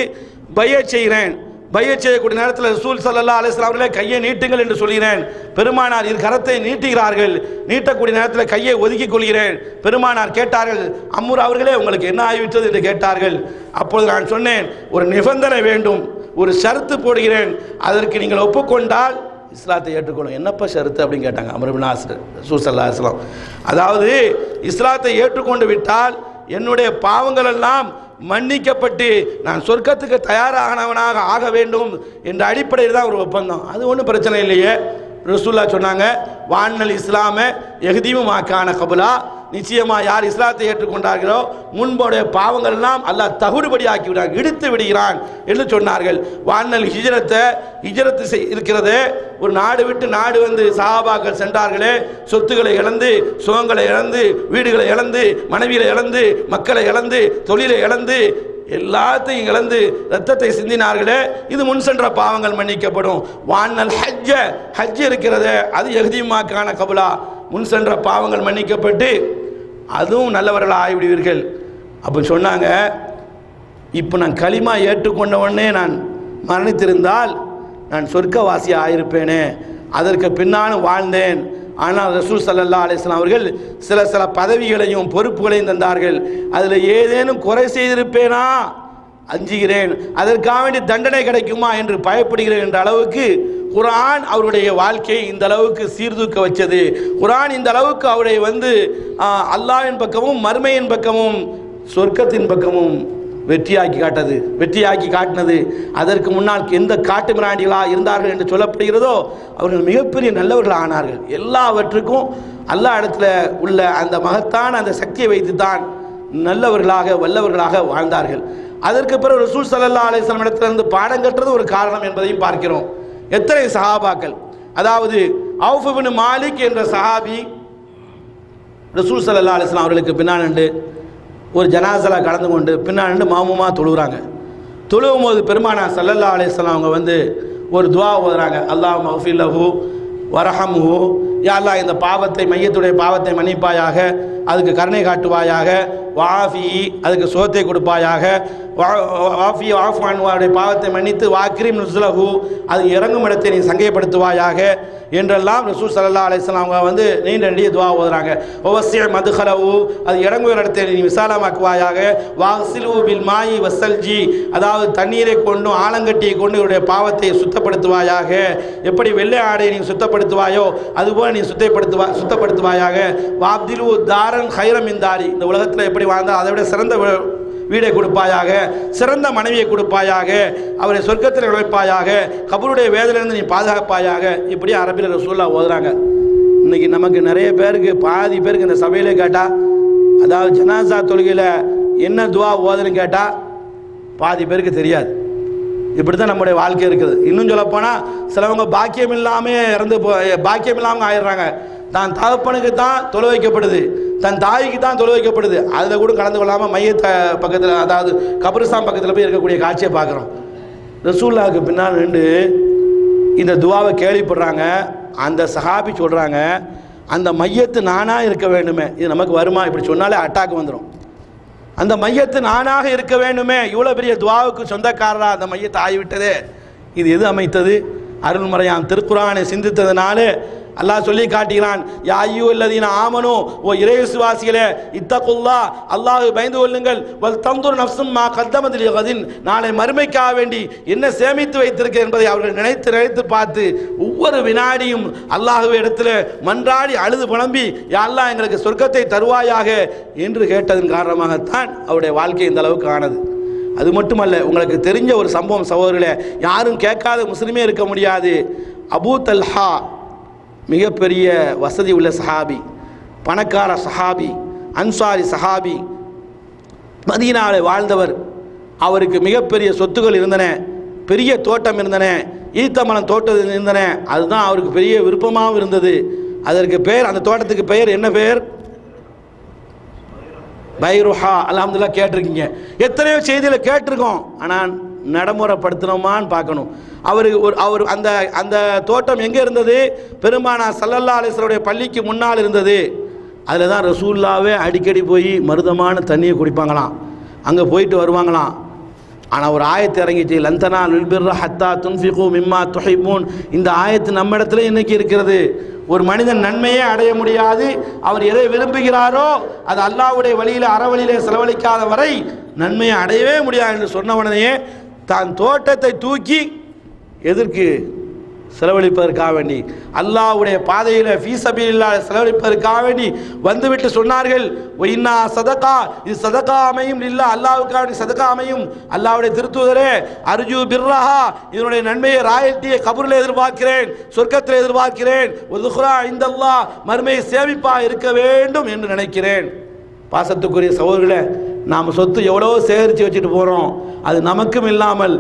பையத் செய்கிறேன். பையத் செய்யக்கூடிய நேரத்தில் ரசூல் ஸல்லல்லாஹு அலைஹி வஸல்லம் அவர்களே கையை நீட்டுங்கள் என்று சொல்கிறேன். பெருமானார் இரு கரத்தை நீட்டுகிறார்கள். நீட்டக்கூடிய நேரத்தில் கையை ஒதுக்கிக் கொள்கிறேன். பெருமானார் கேட்டார்கள், அம்ர் அவர்களே உங்களுக்கு என்ன ஆகிவிட்டது என்று கேட்டார்கள். அப்பொழுது நான் சொன்னேன், ஒரு நிபந்தனை வேண்டும், ஒரு ஷர்த்து போடுகிறேன், அதற்கு நீங்கள் ஒப்புக்கொண்டால் இஸ்லாத்தை ஏற்றுக்கொள்ளும். என்னப்பா ஷர்த்து அப்படின்னு கேட்டாங்க அம்ர் இப்னு ஆஸ் ரசூல் ஸல்லல்லாஹு அலைஹி வஸல்லம். அதாவது இஸ்லாத்தை ஏற்றுக்கொண்டு விட்டால் என்னுடைய பாவங்கள் எல்லாம் மன்னிக்கப்பட்டு நான் சொர்க்கத்துக்கு தயாரானவனாக ஆக வேண்டும் என்ற அடிப்படையில் தான் ஒரு ஒப்பந்தம். அது ஒன்றும் பிரச்சனை இல்லையே. ரசூல்லா சொன்னாங்க, வான்னல் இஸ்லாம எஹ்தீமு மாக்கான கபுலா, நிச்சயமாக யார் இஸ்லாத்தை ஏற்றுக்கொண்டார்களோ முன்போடைய பாவங்கள் எல்லாம் அல்லாஹ் தகுடுபடி ஆக்கி விடுறான், இடித்து விடுகிறான் என்று சொன்னார்கள். வான்னல் ஹிஜ்ரத்து இருக்கிறது, ஒரு நாடு விட்டு நாடு வந்து சஹாபாக்கள் சென்றார்களே, சொத்துக்களை இழந்து, சுகங்களை இழந்து, வீடுகளை இழந்து, மனைவிகளை இழந்து, மக்களை இழந்து, தொழிலை இழந்து, எல்லாத்தையும் இழந்து ரத்தத்தை சிந்தினார்களே, இது முன் சென்ற பாவங்கள் மன்னிக்கப்படும். வானல் ஹஜ் இருக்கிறது, அது யஹ்திமாக்கான கபுலா, முன் சென்ற பாவங்கள் மன்னிக்கப்பட்டு அதுவும் நல்லவர்களாக ஆகிவிடுவீர்கள் அப்படின்னு சொன்னாங்க. இப்போ நான் களிமா ஏற்றுக்கொண்டவொடனே நான் மரணித்திருந்தால் நான் சொர்க்கவாசியாக ஆயிருப்பேனே, அதற்கு பின்னாலும் வாழ்ந்தேன். ஆனால் ரசூல் ஸல்லல்லாஹு அலைஹி வஸல்லம் அவர்கள் சில பதவிகளையும் பொறுப்புகளையும் தந்தார்கள். அதில் ஏதேனும் குறை செய்திருப்பேனா அஞ்சுகிறேன், அதற்காக வேண்டி தண்டனை கிடைக்குமா என்று பயப்படுகிறேன் என்ற அளவுக்கு குர்ஆன் அவருடைய வாழ்க்கையை இந்த அளவுக்கு சீர்தூக்க வச்சது. குர்ஆன் இந்த அளவுக்கு அவரை அல்லாஹ்வின் பக்கமும் மறுமையின் பக்கமும் சொர்க்கத்தின் பக்கமும் வெற்றியாக்கி காட்டினது. அதற்கு முன்னால் எந்த காட்டு மிராண்டிகளாக இருந்தார்கள் என்று சொல்லப்படுகிறதோ அவர்கள் மிகப்பெரிய நல்லவர்கள் ஆனார்கள். எல்லாவற்றுக்கும் அல்லாஹ் இடத்துல உள்ள அந்த மகத்தான அந்த சக்தியை வைத்துத்தான் நல்லவர்களாக வல்லவர்களாக வாழ்ந்தார்கள். அதற்கு பிறகு ரசூல் ஸல்லல்லாஹு அலைஹி வஸல்லம் இடத்திலிருந்து பாடம் கற்றது ஒரு காரணம் என்பதையும் பார்க்கிறோம். எத்தனை சஹாபாக்கள், அதாவது அவுஃப் இப்னு மாலிக் என்ற சஹாபி ரசூல் ஸல்லல்லாஹு அலைஹி வஸல்லம் அவர்களுக்கு பின்னாண்டு ஒரு ஜனாஸால கலந்து கொண்டு பின்னாண்டு மாமுமா தொழுகிறாங்க. தொழுவும் போது பெருமானார் ஸல்லல்லாஹு அலைஹி வஸல்லம் அவங்க ஒரு துஆ ஓதுறாங்க. அல்லாஹ் மஃபிர் லஹு வரஹம்ஹு, யா அல்லாஹ் இந்த பாவத்தை, மையத்துடைய பாவத்தை மன்னிப்பாயாக, அதுக்கு கருணை காட்டுவாயாக, வாஃபி அதுக்கு சோத்தை கொடுப்பாயாக, வாஃபி வாஃபானுடைய பாவத்தை மன்னித்து வாக்ரீம் நுஸ்லஹு அது இறங்கும் இடத்தை நீ சங்கைப்படுத்துவாயாக என்றெல்லாம் ரசூல் ஸல்லல்லாஹு அலைஹி வஸல்லம் அவங்க நீண்ட நெடிய துஆ ஓதுறாங்க. வவஸ்ஸி மத்கலஹு அது இறங்குகிற இடத்தை நீ விசாலமாக்குவாயாக, வாக்ஸிலு பில் மாயி வஸ்ஸல்ஜி அதாவது தண்ணீரை கொண்டும் ஆலங்கட்டியை கொண்டு இவருடைய பாவத்தை சுத்தப்படுத்துவாயாக, எப்படி வெள்ளை ஆடையை நீ சுத்தப்படுத்துவாயோ அதுபோல் நீ சுத்தப்படுத்துவாயாக, வாப்திலு தாரன் ஹைரம் மின் தாரி இந்த உலகத்தில் எப்படி வாழ்ந்தால் அதை விட சிறந்த வீடை கொடுப்பாயாக, சிறந்த மனைவியை கொடுப்பாயாக, அவரை சொர்க்கத்தில் நுழைப்பாயாக, கபருடைய வேதனையிலிருந்து நீ பாதுகாப்பாயாக. இப்படி அரபியில் ரசூலுல்லாஹ் ஓதுறாங்க. இன்னைக்கு நமக்கு நிறைய பேருக்கு, பாதி பேருக்கு இந்த சபையிலே கேட்டால், அதாவது ஜனாசா தொழுகையில் என்ன துவா ஓதுன்னு கேட்டால் பாதி பேருக்கு தெரியாது. இப்படி தான் நம்முடைய வாழ்க்கை இருக்குது. இன்னும் சொல்லப்போனால் சிலவங்க பாக்கியம் இல்லாமல் ஆயிடுறாங்க. தான் தகப்பனுக்கு தான் தொழு வைக்கப்படுது, தன் தாய்க்கு தான் தொழு வைக்கப்படுது, அதில் கூட கலந்து கொள்ளாமல் மையத்தை பக்கத்தில், அதாவது கபரிஸ்தான் பக்கத்தில் போய் இருக்கக்கூடிய காட்சியை பார்க்குறோம். ரசூலுல்லாஹ்வுக்கு பின்னால் நின்று இந்த துவாவை கேள்விப்படுறாங்க. அந்த சஹாபி சொல்கிறாங்க, அந்த மையத்து நானாக இருக்க வேண்டுமே, இது நமக்கு வருமா? இப்படி சொன்னாலே அட்டாக் வந்துடும். அந்த மையத்து நானாக இருக்க வேண்டுமே, இவ்வளோ பெரிய துவாவுக்கு சொந்தக்காரராக அந்த மையத்தை ஆகிவிட்டதே, இது எது அமைத்தது? அருள்மறையாம் திருக்குர்ஆனை சிந்தித்ததுனால அல்லாஹ் சொல்லி காட்டுகிறான், யா அய்யுஹல்லதீன ஆமனு, ஓ இறை விசுவாசிகளே, இத்தகுல்லாஹ் அல்லாஹ்வை பயந்து கொள்ளுங்கள், வல் தன்துர் நஃப்சும் மா கத்தமத் லிகதின் நாளை மறுமைக்காக வேண்டி என்ன சேமித்து வைத்திருக்கிறது என்பதை அவர்கள் நினைத்து பார்த்து ஒவ்வொரு வினாடியும் அல்லாஹ்வை இடத்துல மன்றாடி அழுது புலம்பி, யா அல்லாஹ் எங்களுக்கு சொர்க்கத்தை தருவாயாக என்று கேட்டதன் காரணமாகத்தான் அவருடைய வாழ்க்கை இந்த அளவுக்கு ஆனது. அது மட்டுமல்ல, உங்களுக்கு தெரிஞ்ச ஒரு சம்பவம் சகோதரர்களே, யாரும் கேட்காத முஸ்லிமே இருக்க முடியாது. அபூ தல்ஹா மிகப்பெரிய வசதி உள்ள சஹாபி, பணக்கார சஹாபி, அன்சாரி சஹாபி, மதீனாவில் வாழ்ந்தவர். அவருக்கு மிகப்பெரிய சொத்துக்கள் இருந்தன, பெரிய தோட்டம் இருந்தன, ஈத்தமலம் தோட்டம் இருந்தன. அதுதான் அவருக்கு பெரிய விருப்பமாகவும் இருந்தது. அதற்கு பெயர், அந்த தோட்டத்துக்கு பெயர் என்ன பெயர்? பைருஹா. அல்ஹம்துலில்லாஹ் கேட்டிருக்கீங்க, எத்தனையோ செய்தியில் கேட்டிருக்கோம், ஆனால் நடைமுறைப்படுத்தணுமான்னு பார்க்கணும். அவர் அந்த தோட்டம் எங்கே இருந்தது? பெருமானார் ஸல்லல்லாஹு அலைஹி வஸல்லம் பள்ளிக்கு முன்னால் இருந்தது. அதில் தான் ரசூலுல்லாஹ்வே அடிக்கடி போய் மருதமான தண்ணியை குடிப்பாங்களாம், அங்கே போயிட்டு வருவாங்களாம். ஆனால் ஒரு ஆயத்து இறங்கிச்சு, லந்தனா லுல்பிர்ர ஹத்தா துன்ஃபிகு மிம்மா துஹிப்பூன். இந்த ஆயத்து நம்ம இடத்துல இன்னைக்கு இருக்கிறது. ஒரு மனிதன் நன்மையே அடைய முடியாது, அவர் எதை விரும்புகிறாரோ அது அல்லாஹ்வுடைய வழியில் அறவழியிலே செலவழிக்காத வரை நன்மையை அடையவே முடியாது என்று சொன்ன உடனேயே தான் தோட்டத்தை தூக்கி எதற்கு செலவழிப்பதற்காக வேண்டி, அல்லாஹ்வுடைய பாதையில் ஃபீ சபீலில்லாஹ் செலவழிப்பதற்காக வேண்டி வந்துவிட்டு சொன்னார்கள், ஒயின்னா சதகா, இது சதகா அமையும் இல்லா, அல்லாஹ்வுக்காக சதகா அமையும். அல்லாஹ்வுடைய திருத்தூதரே, அர்ஜு பிர்ரஹா, இதனுடைய நன்மையை, ராயல்ட்டியை கபூரில் எதிர்பார்க்கிறேன், சொர்க்கத்தில் எதிர்பார்க்கிறேன். உதுஹ்ரா இந்தல்லாஹ், மறுமையை சேமிப்பாக இருக்க வேண்டும் என்று நினைக்கிறேன். பாசத்துக்குரிய சகோதரர்களே, நாம் சொத்து எவ்வளோ சேகரித்து வச்சுட்டு போகிறோம், அது நமக்கும் இல்லாமல்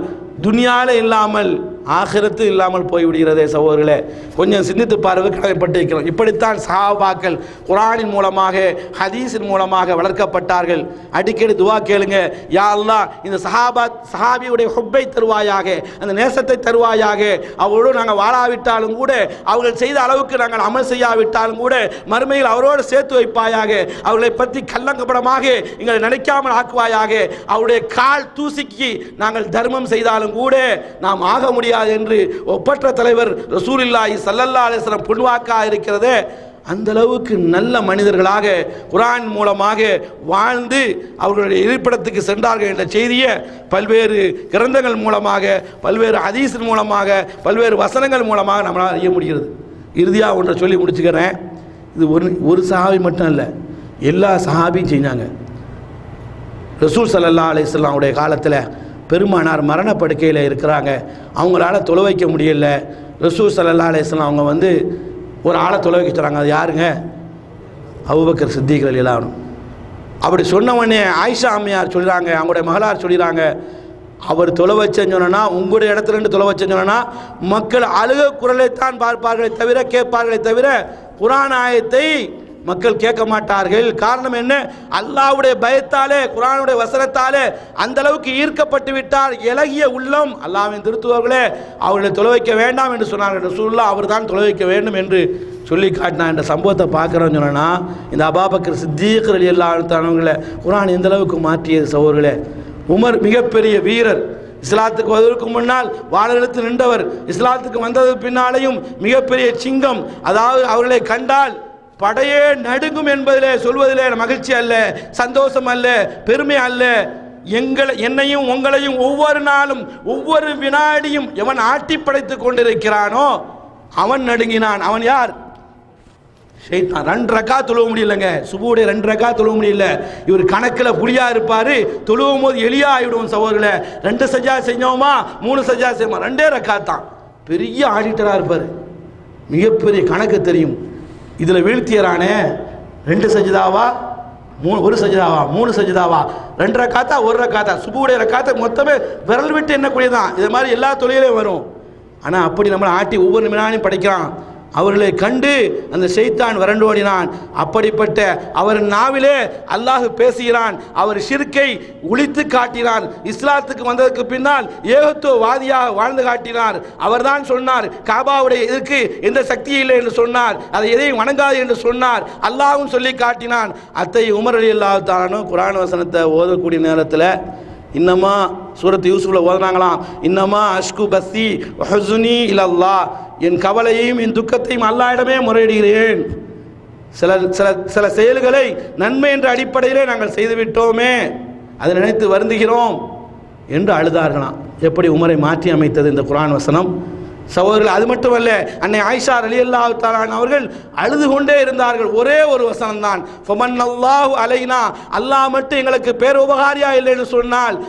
துனியாவில் இல்லாமல் ஆகிரத்து இல்லாமல் போய்விடுகிறதே சகோதரர்களே. கொஞ்சம் சிந்தித்து பார்வை கடமைப்பட்டிருக்கிறோம். இப்படித்தான் சஹாபாக்கள் குர்ஆனின் மூலமாக ஹதீஸின் மூலமாக வளர்க்கப்பட்டார்கள். அடிக்கடி துவா கேளுங்க, யா அல்லாஹ் இந்த சஹாபியுடைய ஹுப்பை தருவாயாக, அந்த நேசத்தை தருவாயாக. அவரோடு நாங்கள் வாழாவிட்டாலும் கூட, அவர்கள் செய்த அளவுக்கு நாங்கள் அமல் செய்யாவிட்டாலும் கூட மறுமையில் அவரோடு சேர்த்து வைப்பாயாக. அவர்களை பற்றி கள்ளங்கபடமாக எங்களை நினைக்காமல் ஆக்குவாயாக. அவருடைய கால் தூசிக்கு நாங்கள் தர்மம் செய்தாலும் கூட நாம் ஆக முடியாது என்று ஒப்பற்ற தலைவர் ரசூலுல்லாஹி ஸல்லல்லாஹு அலைஹி வஸல்லம் புன்வாக்கா இருக்கிறது. அந்த அளவுக்கு நல்ல மனிதர்களாக குர்ஆன் மூலமாக வாழ்ந்து அவர்களுடைய இருப்பிடத்துக்கு சென்றார்கள் என்ற செய்தியை பல்வேறு கிரந்தங்கள் மூலமாக, பல்வேறு ஹதீஸின் மூலமாக, பல்வேறு வசனங்கள் மூலமாக நம்மளால் அறிய முடிகிறது. இறுதியாக ஒன்றை சொல்லி முடிச்சுக்கிறேன். இது ஒரு சஹாபி மட்டும் இல்லை, எல்லா சஹாபியும் செஞ்சாங்க. ரசூல் ஸல்லல்லாஹு அலைஹி வஸல்லம் உடைய காலத்தில் பெருமானார் மரணப்படுக்கையில் இருக்கிறாங்க. அவங்களால தொலை வைக்க முடியல. ரசூல் ஸல்லல்லாஹு அலைஹி வஸல்லம் அவங்க ஒரு ஆளை தொலை வைக்க சொல்கிறாங்க. அது யாருங்க? அபூபக்கர் சித்திக் ரலியல்லாஹு அன்ஹு. அப்படி சொன்ன உடனே ஆயிஷா அம்மையார் சொல்கிறாங்க, அவங்களுடைய மகளார் சொல்கிறாங்க, அவர் தொலை வச்சேன்னு சொன்னா, உங்களுடைய இடத்துல இருந்து தொலை வச்சேன்னு சொன்னா மக்கள் அழுக குரலைத்தான் பார்ப்பார்களே தவிர, கேட்பார்களே தவிர குர்ஆன் ஆயத்தை மக்கள் கேட்க மாட்டார்கள். காரணம் என்ன? அல்லாஹ்வுடைய பயத்தாலே, குர்ஆனுடைய வசனத்தாலே அந்த அளவுக்கு ஈர்க்கப்பட்டு விட்டார் இலகிய உள்ளம். அல்லாஹ்வின் திருத்துவர்களே அவர்களை தொலை வைக்க வேண்டாம் என்று சொன்னார்கள். ரசூலுல்லாஹ் அவர் தான் தொலை வைக்க வேண்டும் என்று சொல்லி காட்டினா. இந்த சம்பவத்தை பார்க்குறோன்னு சொன்னா, இந்த அபூபக்கர் சித்தீக் ரலியல்லாஹு அன்ஹு குர்ஆன் எந்த அளவுக்கு மாற்றியது சகோதரர்களே. உமர் மிகப்பெரிய வீரர், இஸ்லாத்துக்கு வருவதற்கு முன்னால் வாளெடுத்து நின்றவர், இஸ்லாத்துக்கு வந்தது பின்னாலேயும் மிகப்பெரிய சிங்கம். அதாவது அவர்களை கண்டால் படையே நடுங்கும் என்பதிலே சொல்வதிலே மகிழ்ச்சி அல்ல, சந்தோஷம் அல்ல, பெருமை அல்ல. என்னையும் உங்களையும் ஒவ்வொரு நாளும் ஒவ்வொரு வினாடியும் எவன் ஆட்டி படைத்துக் கொண்டிருக்கிறானோ அவன் நடுங்கினான். அவன் யார்? ஷைத்தான். 2 ரக்காத் தொழுவ முடியலங்க, சுபுடைய 2 ரக்காத் தொழுவ முடியல. இவர் கணக்கில் புலியா இருப்பாரு, தொழுவும் போது எளியா ஆகிடுவோம் சகோதரர்களே. 2 சஜ்ஜா செஞ்சோமா, 3 சஜ்ஜா செய்வோமா, 2 ரக்காத் தான். பெரிய ஆடிட்டராக இருப்பார், மிகப்பெரிய கணக்கு தெரியும். இதில் வீழ்த்தியரானே 2 சஜிதாவா, 1 சஜிதாவா, 3 சஜிதாவா, 2 ரக்காத்தா, 1 ரக்காத்தா, சுபுடைய ரக்காத்தை மொத்தமே விரல் விட்டு எண்ணக்கூடியதான். இது மாதிரி எல்லா தொழிலையும் வரும். ஆனால் அப்படி நம்மளை ஆட்டி ஒவ்வொரு நிமிடமும் படைக்கிறான். அவர்களை கண்டு அந்த ஷைத்தான் விரண்டோடினான். அப்படிப்பட்ட அவர் நாவிலே அல்லாஹ் பேசுகிறான். அவர் ஷிர்க்கை ஒழித்து காட்டினார். இஸ்லாத்துக்கு வந்ததற்கு பின்னால் ஏகத்துவவாதியாக வாழ்ந்து காட்டினார். அவர்தான் சொன்னார், காபாவுடைய இதற்கு எந்த சக்தி இல்லை என்று சொன்னார், அதை எதையும் வணங்காது என்று சொன்னார். அல்லாஹ்வும் சொல்லி காட்டினான். அத்தை உமர் ரலியல்லாஹு தஆலா குர்ஆன் வசனத்தை ஓதக்கூடிய நேரத்தில் இன்னமா சூரத் யூசுஃப்ல ஓதுனாங்களாம், இன்னமா அஷ்கு பஸ்ஸி வஹுஸ்னி இலல்லாஹ், என் கவலையையும் என் துக்கத்தையும் அல்லாஹ்விடமே முறையிடுகிறேன். சில செயல்களை நன்மை என்ற அடிப்படையிலே நாங்கள் செய்துவிட்டோமே, அதை நினைத்து வருந்துகிறோம் என்று அழுதார்களாம். எப்படி உமரை மாற்றி அமைத்தது இந்த குர்ஆன் வசனம் சகோதரர்கள். அது மட்டுமல்ல, அன்னை ஆயிஷா ரலியல்லாஹு தஆலா அவர்கள் அழுது கொண்டே இருந்தார்கள். ஒரே ஒரு வசனம் தான், ஃபமன்னல்லாஹு அலைனா, அல்லாஹ் மட்டும் எங்களுக்கு பேருபகாரியா இல்லைன்னு சொன்னால்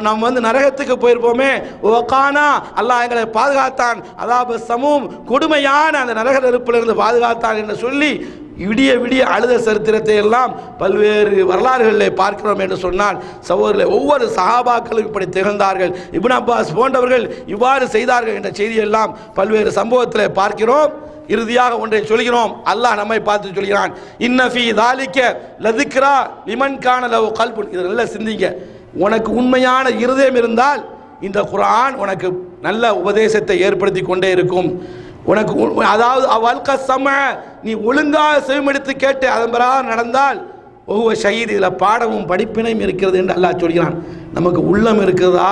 நாம் நரகத்துக்கு போயிருப்போமே, ஓகானா, அல்லாஹ் எங்களை பாதுகாத்தான், அதாப சமூம், கொடுமையான அந்த நரக நெருப்பிலிருந்து பாதுகாத்தான் என்று சொல்லி விடிய விடிய அழுத சரித்திரத்தை எல்லாம் பல்வேறு வரலாறுகளில் பார்க்கிறோம் என்று சொன்னால் சகோதரர்களே, ஒவ்வொரு சஹாபாக்களும் இப்படி திகழ்ந்தார்கள். இப்னு அப்பாஸ் போன்றவர்கள் இவ்வாறு செய்தார்கள் என்ற செய்தியெல்லாம் பல்வேறு சம்பவத்தில் பார்க்கிறோம். இறுதியாக ஒன்றை சொல்கிறோம், அல்லாஹ் நம்மை பார்த்து சொல்கிறான், இன்னஃபி தாலிக்க லதிக்ரா லிமன் கான லஹு கல்புன். இதை நல்லா சிந்திங்க. உனக்கு உண்மையான இருதயம் இருந்தால் இந்த குர்ஆன் உனக்கு நல்ல உபதேசத்தை ஏற்படுத்தி கொண்டே இருக்கும். உனக்கு அதாவது வல்க சம, நீ ஒழுங்காக செவிமெடுத்து கேட்டு அதன் பிரகாரம் நடந்தால் ஒவ்வொரு ஷஹீத். இதில் பாடமும் படிப்பினையும் இருக்கிறது என்று அல்லாஹ் சொல்கிறான். நமக்கு உள்ளம் இருக்குதா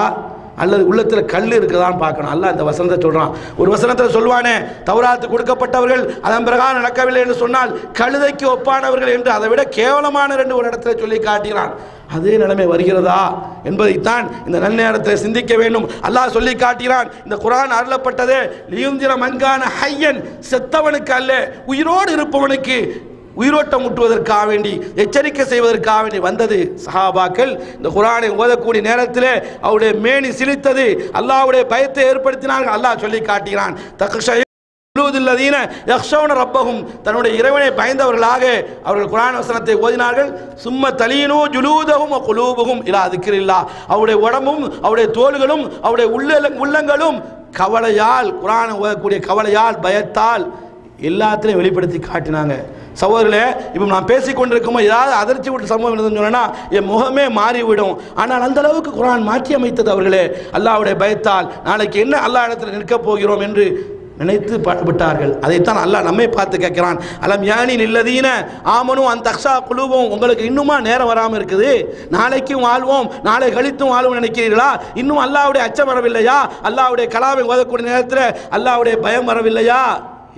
அல்லது உள்ளத்தில் கல் இருக்குதான்னு பார்க்கணும். அல்லாஹ் இந்த வசனத்தை சொல்கிறான். ஒரு வசனத்தில் சொல்வானே, தௌராத்து கொடுக்கப்பட்டவர்கள் அதன் பிரகாரம் நடக்கவில்லை என்று சொன்னால் கழுதைக்கு ஒப்பானவர்கள் என்று அதை விட கேவலமான 2 ஒரு இடத்துல சொல்லி காட்டுகிறான். அதே நிலைமை வருகிறதா என்பதைத்தான் இந்த நன்னேரத்தில் சிந்திக்க வேண்டும். அல்லாஹ் சொல்லி காட்டுகிறான், இந்த குர்ஆன் அருளப்பட்டதே லியுந்திர மன்கான ஹய்யன், செத்தவனுக்கு அல்ல, உயிரோடு இருப்பவனுக்கு உயிரோட்டம் ஊட்டுவதற்காக வேண்டி, எச்சரிக்கை செய்வதற்காக வேண்டி வந்தது. சஹாபாக்கள் இந்த குர்ஆனை ஓதக்கூடிய நேரத்தில் அவருடைய மேனி சிலித்தது, அல்லாஹ்வுடைய பயத்தை ஏற்படுத்தினார்கள். அல்லாஹ் சொல்லி காட்டுகிறான், ரப்பஹும், தன்னுடைய இறைவனை பயந்தவர்களாக அவர்கள் குர்ஆன் வசனத்தை ஓதினார்கள். சும்ம தலீனு ஜுலூதஹும் வ குலூபுஹும் இலா திக்ரில்லாஹ், அவருடைய உடம்பும் அவருடைய தோள்களும் அவருடைய உள்ளங்களும் கவலையால், குர்ஆனை ஓதக்கூடிய கவலையால், பயத்தால் எல்லாத்திலையும் வெளிப்படுத்தி காட்டினாங்க. சகோதரர்களே, இப்போ நான் பேசிக்கொண்டிருக்கோமோ ஏதாவது அதிர்ச்சி விட்டு சம்பவம் இருந்ததுன்னு சொன்னால் என் முகமே மாறிவிடும். ஆனால் அந்த அளவுக்கு குர்ஆன் மாற்றி அமைத்தது அவர்களே அல்லாஹ்வுடைய பயத்தால். நாளைக்கு என்ன அல்லாஹ் இடத்துல நிற்கப் போகிறோம் என்று நினைத்து விட்டார்கள். அதைத்தான் அல்லாஹ் நம்மை பார்த்து கேட்கிறான். அலம் யானி இல்லதீன ஆமனு அந்த தக்ஷா குலூபும், உங்களுக்கு இன்னுமா நேரம் வராமல் இருக்குது? நாளைக்கும் வாழ்வோம், நாளை கழித்தும் வாழ்வோம் நினைக்கிறீர்களா? இன்னும் அல்லாஹ்வுடைய அச்சம் வரவில்லையா? அல்லாஹ்வுடைய கலாமை ஓதக்கூடிய நேரத்தில் அல்லாஹ்வுடைய பயம் வரவில்லையா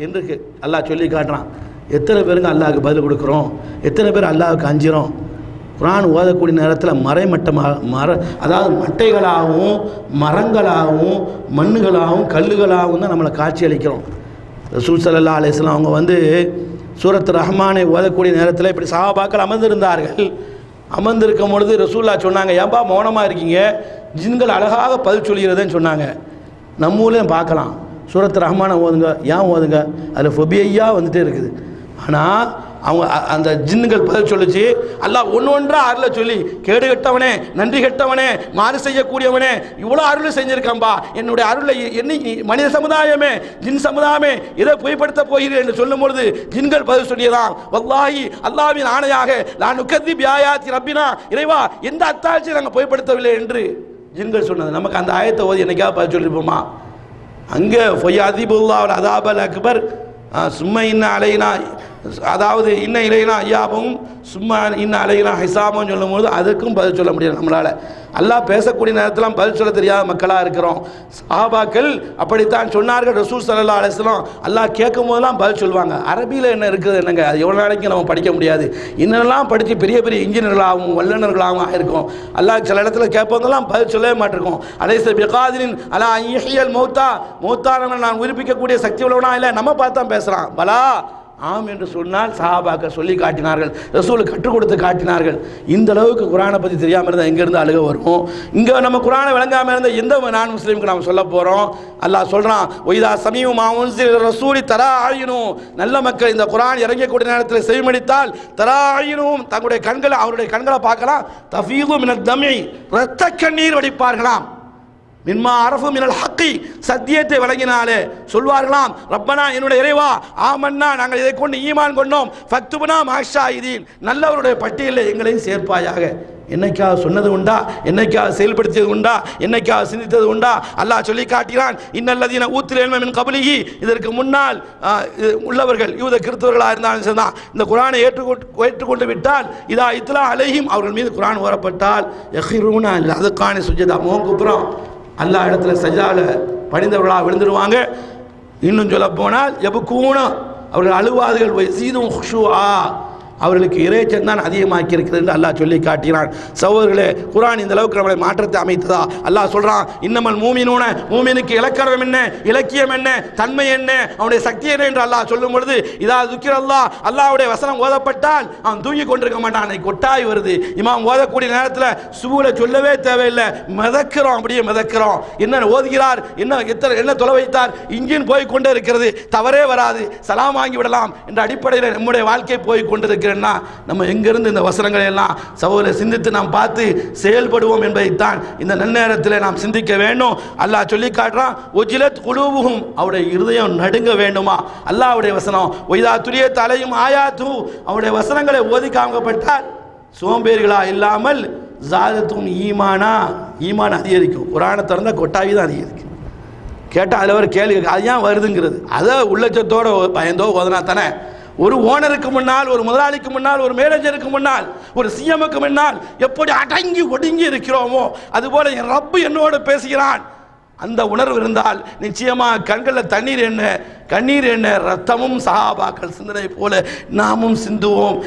என்று அல்லாஹ் சொல்லி காட்டுறான். எத்தனை பேருங்க அல்லாஹ்வுக்கு பதில் கொடுக்குறோம்? எத்தனை பேர் அல்லாஹ்வுக்கு அஞ்சுறோம்? குர்ஆன் ஓதக்கூடிய நேரத்தில் மறைமட்டமாக அதாவது மட்டைகளாகவும் மரங்களாகவும் மண்ணுகளாகவும் கல்லுகளாகவும் தான் நம்மளை காட்சி அளிக்கிறோம். ரசூல் ஸல்லல்லாஹு அலைஹி வஸல்லம் அவங்க சூரத் ரஹ்மானை ஓதக்கூடிய நேரத்தில் இப்படி சஹாபாக்கள் அமர்ந்திருந்தார்கள். அமர்ந்திருக்கும் பொழுது ரசூலுல்லாஹ் சொன்னாங்க, ஏன்பா மௌனமாக இருக்கீங்க? ஜின்கள் அழகாக பதில் சொல்கிறதுன்னு சொன்னாங்க. நம்ம ஊர்லேயும் பார்க்கலாம், சூரத் ரஹ்மானை ஓதுங்க, ஏன் ஓதுங்க, அதில் ஃபொபியா வந்துட்டே இருக்குது. ஆனால் அவங்க அந்த ஜின்னுகள் பதில் சொல்லிச்சு. அல்லாஹ் ஒன்று ஒன்றா அருளை சொல்லி, கேடு கெட்டவனே, நன்றி கெட்டவனே, மாறு செய்யக்கூடியவனே, இவ்வளோ அருள் செஞ்சிருக்கான்பா, என்னுடைய அருளை என்னை மனித சமுதாயமே, ஜின் சமுதாயமே இதை பொய்ப்படுத்த போகிறேன் என்று சொல்லும் பொழுது ஜின்கள் பதில் சொல்லியதான், வல்லாஹி அல்லாஹ்வின் ஆணையாக நான் நுகத்திப் பிஆயாத்தி ரப்பினா, இறைவா எந்த அத்தாட்சியை நாங்கள் பொய்ப்படுத்தவில்லை என்று ஜின்கள் சொன்னது. நமக்கு அந்த ஆயத்தை ஓதி என்னைக்காவது பதில் சொல்லியிருப்போமா? அங்கே ஃபொய்யாதிபுல்லாஹ் அதாபல் அக்பர் சும்மா இன்ன அலைனா, அதாவது இன்ன இலைனா ஐயாவும் சும்மா இன்ன அலைனா ஹிசாபம் சொல்லும்போது அதுக்கும் பதில் சொல்ல முடியாது நம்மளால். அல்லாஹ் பேசக்கூடிய நேரத்தில் பதில் சொல்ல தெரியாத மக்களாக இருக்கிறோம். சஹாபாக்கள் அப்படித்தான் சொன்னார்கள். ரசூல் ஸல்லல்லாஹு அலைஹி வஸல்லம் அல்லாஹ் கேட்கும் போதெல்லாம் பதில் சொல்லுவாங்க. அரபியில் என்ன இருக்குது என்னங்க, அது எவ்வளோ நாளைக்கு நம்ம படிக்க முடியாது. இன்னெல்லாம் படித்து பெரிய பெரிய இன்ஜினியர்களாகவும் வல்லுநர்களாகவும் ஆகிருக்கும். அல்லாஹ் சில இடத்துல கேட்பதெல்லாம் பதில் சொல்லவே மாட்டிருக்கோம். அலைஸ பிகாதிரின் அலா யஹ்யல் மௌத்தா, மௌத்தானவனை நான் உயிர்ப்பிக்கக்கூடிய சக்தி உள்ளவனா இல்லை, நம்ம பார்த்து தான் பேசுகிறான். பலா ஆம் என்று சொன்னால் சஹாபாக்கள் சொல்லி காட்டினார்கள், ரசூலுக்கு கற்றுக் கொடுத்து காட்டினார்கள். இந்த அளவுக்கு குர்ஆனை பற்றி தெரியாமல் இருந்தால் எங்கேருந்து அழுக வரும்? இங்கே நம்ம குர்ஆனை விளங்காமல் இருந்தால் எந்த நான் முஸ்லீமுக்கு நாம் சொல்ல போகிறோம்? அல்லாஹ் சொல்கிறான், ஒய்தா சமீவும் மாவுன்சில் ரசூலி தரா ஆயினும், நல்ல மக்கள் இந்த குர்ஆன் இறங்கக்கூடிய நேரத்தில் செவிமடித்தால் தரா ஆயினும், தங்களுடைய கண்களை, அவருடைய கண்களை பார்க்கலாம், தஃபீது மினத் தமி, இரத்த கண்ணீர் வடிப்பார்களாம். மின்மா அரஃபு மினல் ஹக்கி, சத்தியத்தை வழங்கினாலே சொல்வார்களாம், ரப்பனா என்னுடைய இறைவா, ஆமன்னா நாங்கள் இதை கொண்டு ஈமான் கொண்டோம், ஃபக்துபுனா மாஷாஹிதீன், நல்லவருடைய பட்டியலில் எங்களையும் சேர்ப்பாயாக. என்னைக்காவது சொன்னது உண்டா? என்னைக்காவது செயல்படுத்தியது உண்டா? என்னைக்காவது சிந்தித்தது உண்டா? அல்லாஹ் சொல்லி காட்டுகிறான், இன்னல்லதீன ஊத்தில் இல்ம மின் கப்லிஹி, இதற்கு முன்னால் உள்ளவர்கள் யூத கிறிஸ்தவர்களாக இருந்தாலும் சரிதான், இந்த குர்ஆனை ஏற்றுக்கொண்டு விட்டால், இதா இத்லா அலைஹிம், அவர்கள் மீது குர்ஆன் ஓரப்பட்டால் யஹிரூனா அதுக்கான சுஜதா, மோகுப்புறம் அல்லாஹ் இடத்துல சஜால பணிந்தவர்களாக விழுந்துடுவாங்க. இன்னும் சொல்ல போனால் எபுக்கூன, அவர்கள் அழுவாதுகள், வயசீதும் ஹுஷூஆ, அவர்களுக்கு இறைச்சம் தான் அதிகமாக்கி இருக்கிறது என்று அல்லாஹ் சொல்லி காட்டினான். சகோதரர்களே, குர்ஆன் இந்த அளவுக்கு நம்மளை மாற்றத்தை அமைத்ததா? அல்லாஹ் சொல்றான், இன்னமல் மூமினூன, மூமினுக்கு இலக்கணம் என்ன, இலக்கியம் என்ன, தன்மை என்ன, அவனுடைய சக்தி என்ன என்று அல்லாஹ் சொல்லும் பொழுது, இதா துக்கிரல்லாஹ், அல்லாஹ்வுடைய வசனம் ஓதப்பட்டால் அவன் தூங்கி கொண்டிருக்க மாட்டான், அன்னைக்கு கொட்டாய் வருது. இமாம் ஓதக்கூடிய நேரத்தில் சுபூல சொல்லவே தேவையில்லை, மிதக்கிறோம், அப்படியே மிதக்கிறோம். என்ன ஓதுகிறார், என்ன தொலை வைத்தார், இன்ஜின் போய் கொண்டே இருக்கிறது, தவறே வராது, சலாம் வாங்கி விடலாம் என்ற அடிப்படையில் நம்முடைய வாழ்க்கை போய் கொண்டிருக்கிறது. நம்ம எங்கிருந்து இந்த வசனங்களை எல்லாம் சகோதர சிந்தித்து நாம் பார்த்து செயல்படுவோம் என்பதைத்தான் இந்த நன்னேரத்தில் நாம் சிந்திக்க வேண்டும். அல்லாஹ் சொல்லி காட்டுறான், ஒஜிலத் குலூபுஹும், அவருடைய இருதயம் நடுங்க வேண்டுமா? அல்லாஹ்வுடைய வசனம் ஒய்தா துலியத் அலைஹிம் ஆயாத்து, அவருடைய வசனங்களை ஓதி காண்பப்பட்டால் சோம்பேறிகளா இல்லாமல் ஜாதத்தும் ஈமானா, ஈமான் அதிகரிக்கும். குர்ஆனை திறந்தா கொட்டாவி தான் அதிகரிக்கும். கேட்டால் அதில் ஒரு கேள்வி, அது ஏன் வருதுங்கிறது, அதை உள்ளச்சத்தோடு பயந்தோ ஓதனா தானே. ஒரு ஓனருக்கு முன்னால், ஒரு முதலாளிக்கு முன்னால், ஒரு மேனேஜருக்கு முன்னால், ஒரு சிஎம்முக்கு முன்னால் எப்படி அடங்கி ஒடுங்கி இருக்கிறோமோ அதுபோல என் ரப்பு என்னோடு பேசுகிறான், அந்த உணர்வு இருந்தால் நிச்சயமாக கண்களில் தண்ணீர் என்ன, கண்ணீர் என்ன, ரத்தமும் சஹாபாக்கள் சிந்தனை போல நாமும் சிந்துவோம்.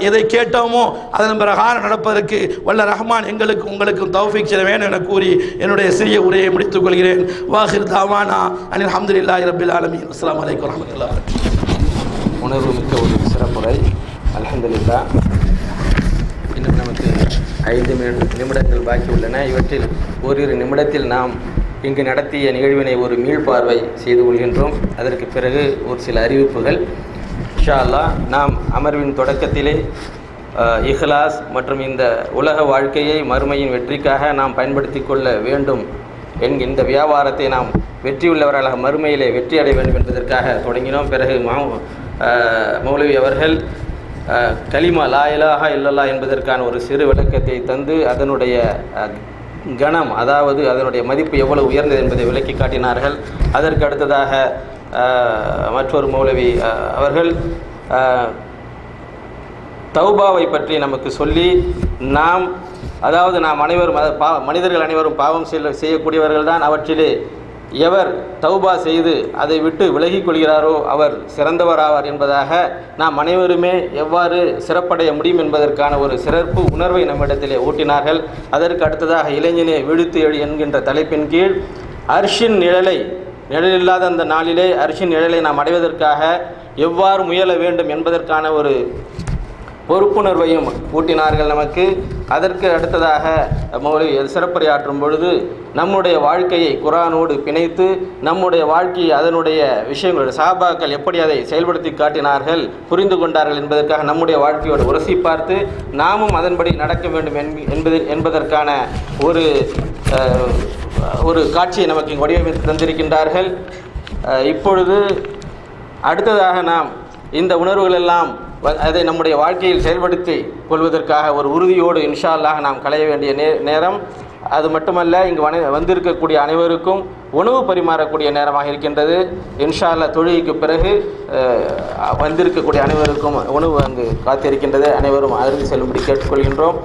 எதை கேட்டோமோ அதன் பிரகாரம் நடப்பதற்கு வல்ல ரஹ்மான் எங்களுக்கு உங்களுக்கும் தௌஃபீக் செய்ய வேண்டும் என கூறி என்னுடைய சிறிய உரையை முடித்துக் கொள்கிறேன். வாஹிர் தாவானா அனில் அல்ஹம்துலில்லாஹி ரப்பில் ஆலமீன். அஸ்ஸலாமு அலைக்கும் வரஹ்மத்துல்லாஹி. உணர்வு மிக்க ஒரு சிறப்புரை. அல்ஹம்துலில்லாஹ். இன்னும் நமக்கு 5 நிமிடங்கள் பாக்கி உள்ளன. இவற்றில் ஓரிரு நிமிடத்தில் நாம் இங்கு நடத்திய நிகழ்வினை ஒரு மீள்பார்வை செய்து கொள்கின்றோம். அதற்கு பிறகு ஒரு சில அறிவிப்புகள். இன்ஷா அல்லாஹ் நாம் அமர்வின் தொடக்கத்திலே இஹ்லாஸ் மற்றும் இந்த உலக வாழ்க்கையை மறுமையின் வெற்றிக்காக நாம் பயன்படுத்தி கொள்ள வேண்டும் இந்த வியாபாரத்தை நாம் வெற்றியுள்ளவர்களாக மறுமையிலே வெற்றி அடைய வேண்டும் என்பதற்காக தொடங்கினோம். பிறகு மௌலவி அவர்கள் கலிமா லா இலாஹா இல்லல்லாஹ் என்பதற்கான ஒரு சிறு விளக்கத்தை தந்து அதனுடைய கணம், அதாவது அதனுடைய மதிப்பு எவ்வளவு உயர்ந்தது என்பதை விளக்கி காட்டினார்கள். அதற்கு அடுத்ததாக மற்றொரு மௌலவி அவர்கள் தௌபாவை பற்றி நமக்கு சொல்லி நாம் அனைவரும் மனிதர்கள் அனைவரும் பாவம் செய்யக்கூடியவர்கள் தான். அவற்றிலே எவர் தௌபா செய்து அதை விட்டு விலகிக் கொள்கிறாரோ அவர் சிறந்தவராவார் என்பதாக நாம் அனைவருமே எவ்வாறு சிறப்படைய முடியும் என்பதற்கான ஒரு சிறப்பு உணர்வை நம்மிடத்திலே ஊட்டினார்கள். அதற்கு அடுத்ததாக இளைஞனே விழுத்து எழு என்கின்ற தலைப்பின் கீழ் அர்ஷின் நிழலில்லாத அந்த நாளிலே அர்ஷின் நிழலை நாம் அடைவதற்காக எவ்வாறு முயல வேண்டும் என்பதற்கான ஒரு பொறுப்புணர்வையும் ஊட்டினார்கள் நமக்கு. அதற்கு அடுத்ததாக மௌலவி சிறப்புரையாற்றும் பொழுது நம்முடைய வாழ்க்கையை குர்ஆனோடு பிணைத்து நம்முடைய வாழ்க்கையை அதனுடைய விஷயங்களுடைய சஹாபாக்கள் எப்படி அதை செயல்படுத்தி காட்டினார்கள், புரிந்து கொண்டார்கள் என்பதற்காக நம்முடைய வாழ்க்கையோடு உரசி பார்த்து நாமும் அதன்படி நடக்க வேண்டும் என்பதற்கான ஒரு காட்சியை நமக்கு இங்கு வடிவமைத்து தந்திருக்கின்றார்கள். இப்பொழுது அடுத்ததாக நாம் இந்த உணர்வுகளெல்லாம் அதை நம்முடைய வாழ்க்கையில் செயல்படுத்தி கொள்வதற்காக ஒரு உறுதியோடு இன்ஷா அல்லாஹ் நாம் களைய வேண்டிய நேரம். அது மட்டுமல்ல, இங்கு வந்திருக்கக்கூடிய அனைவருக்கும் உணவு பரிமாறக்கூடிய நேரமாக இருக்கின்றது. இன்ஷா அல்லாஹ் தொழுகைக்கு பிறகு வந்திருக்கக்கூடிய அனைவருக்கும் உணவு அங்கு காத்திருக்கின்றது. அனைவரும் அருகே செல்லும்படி கேட்டுக்கொள்கின்றோம்.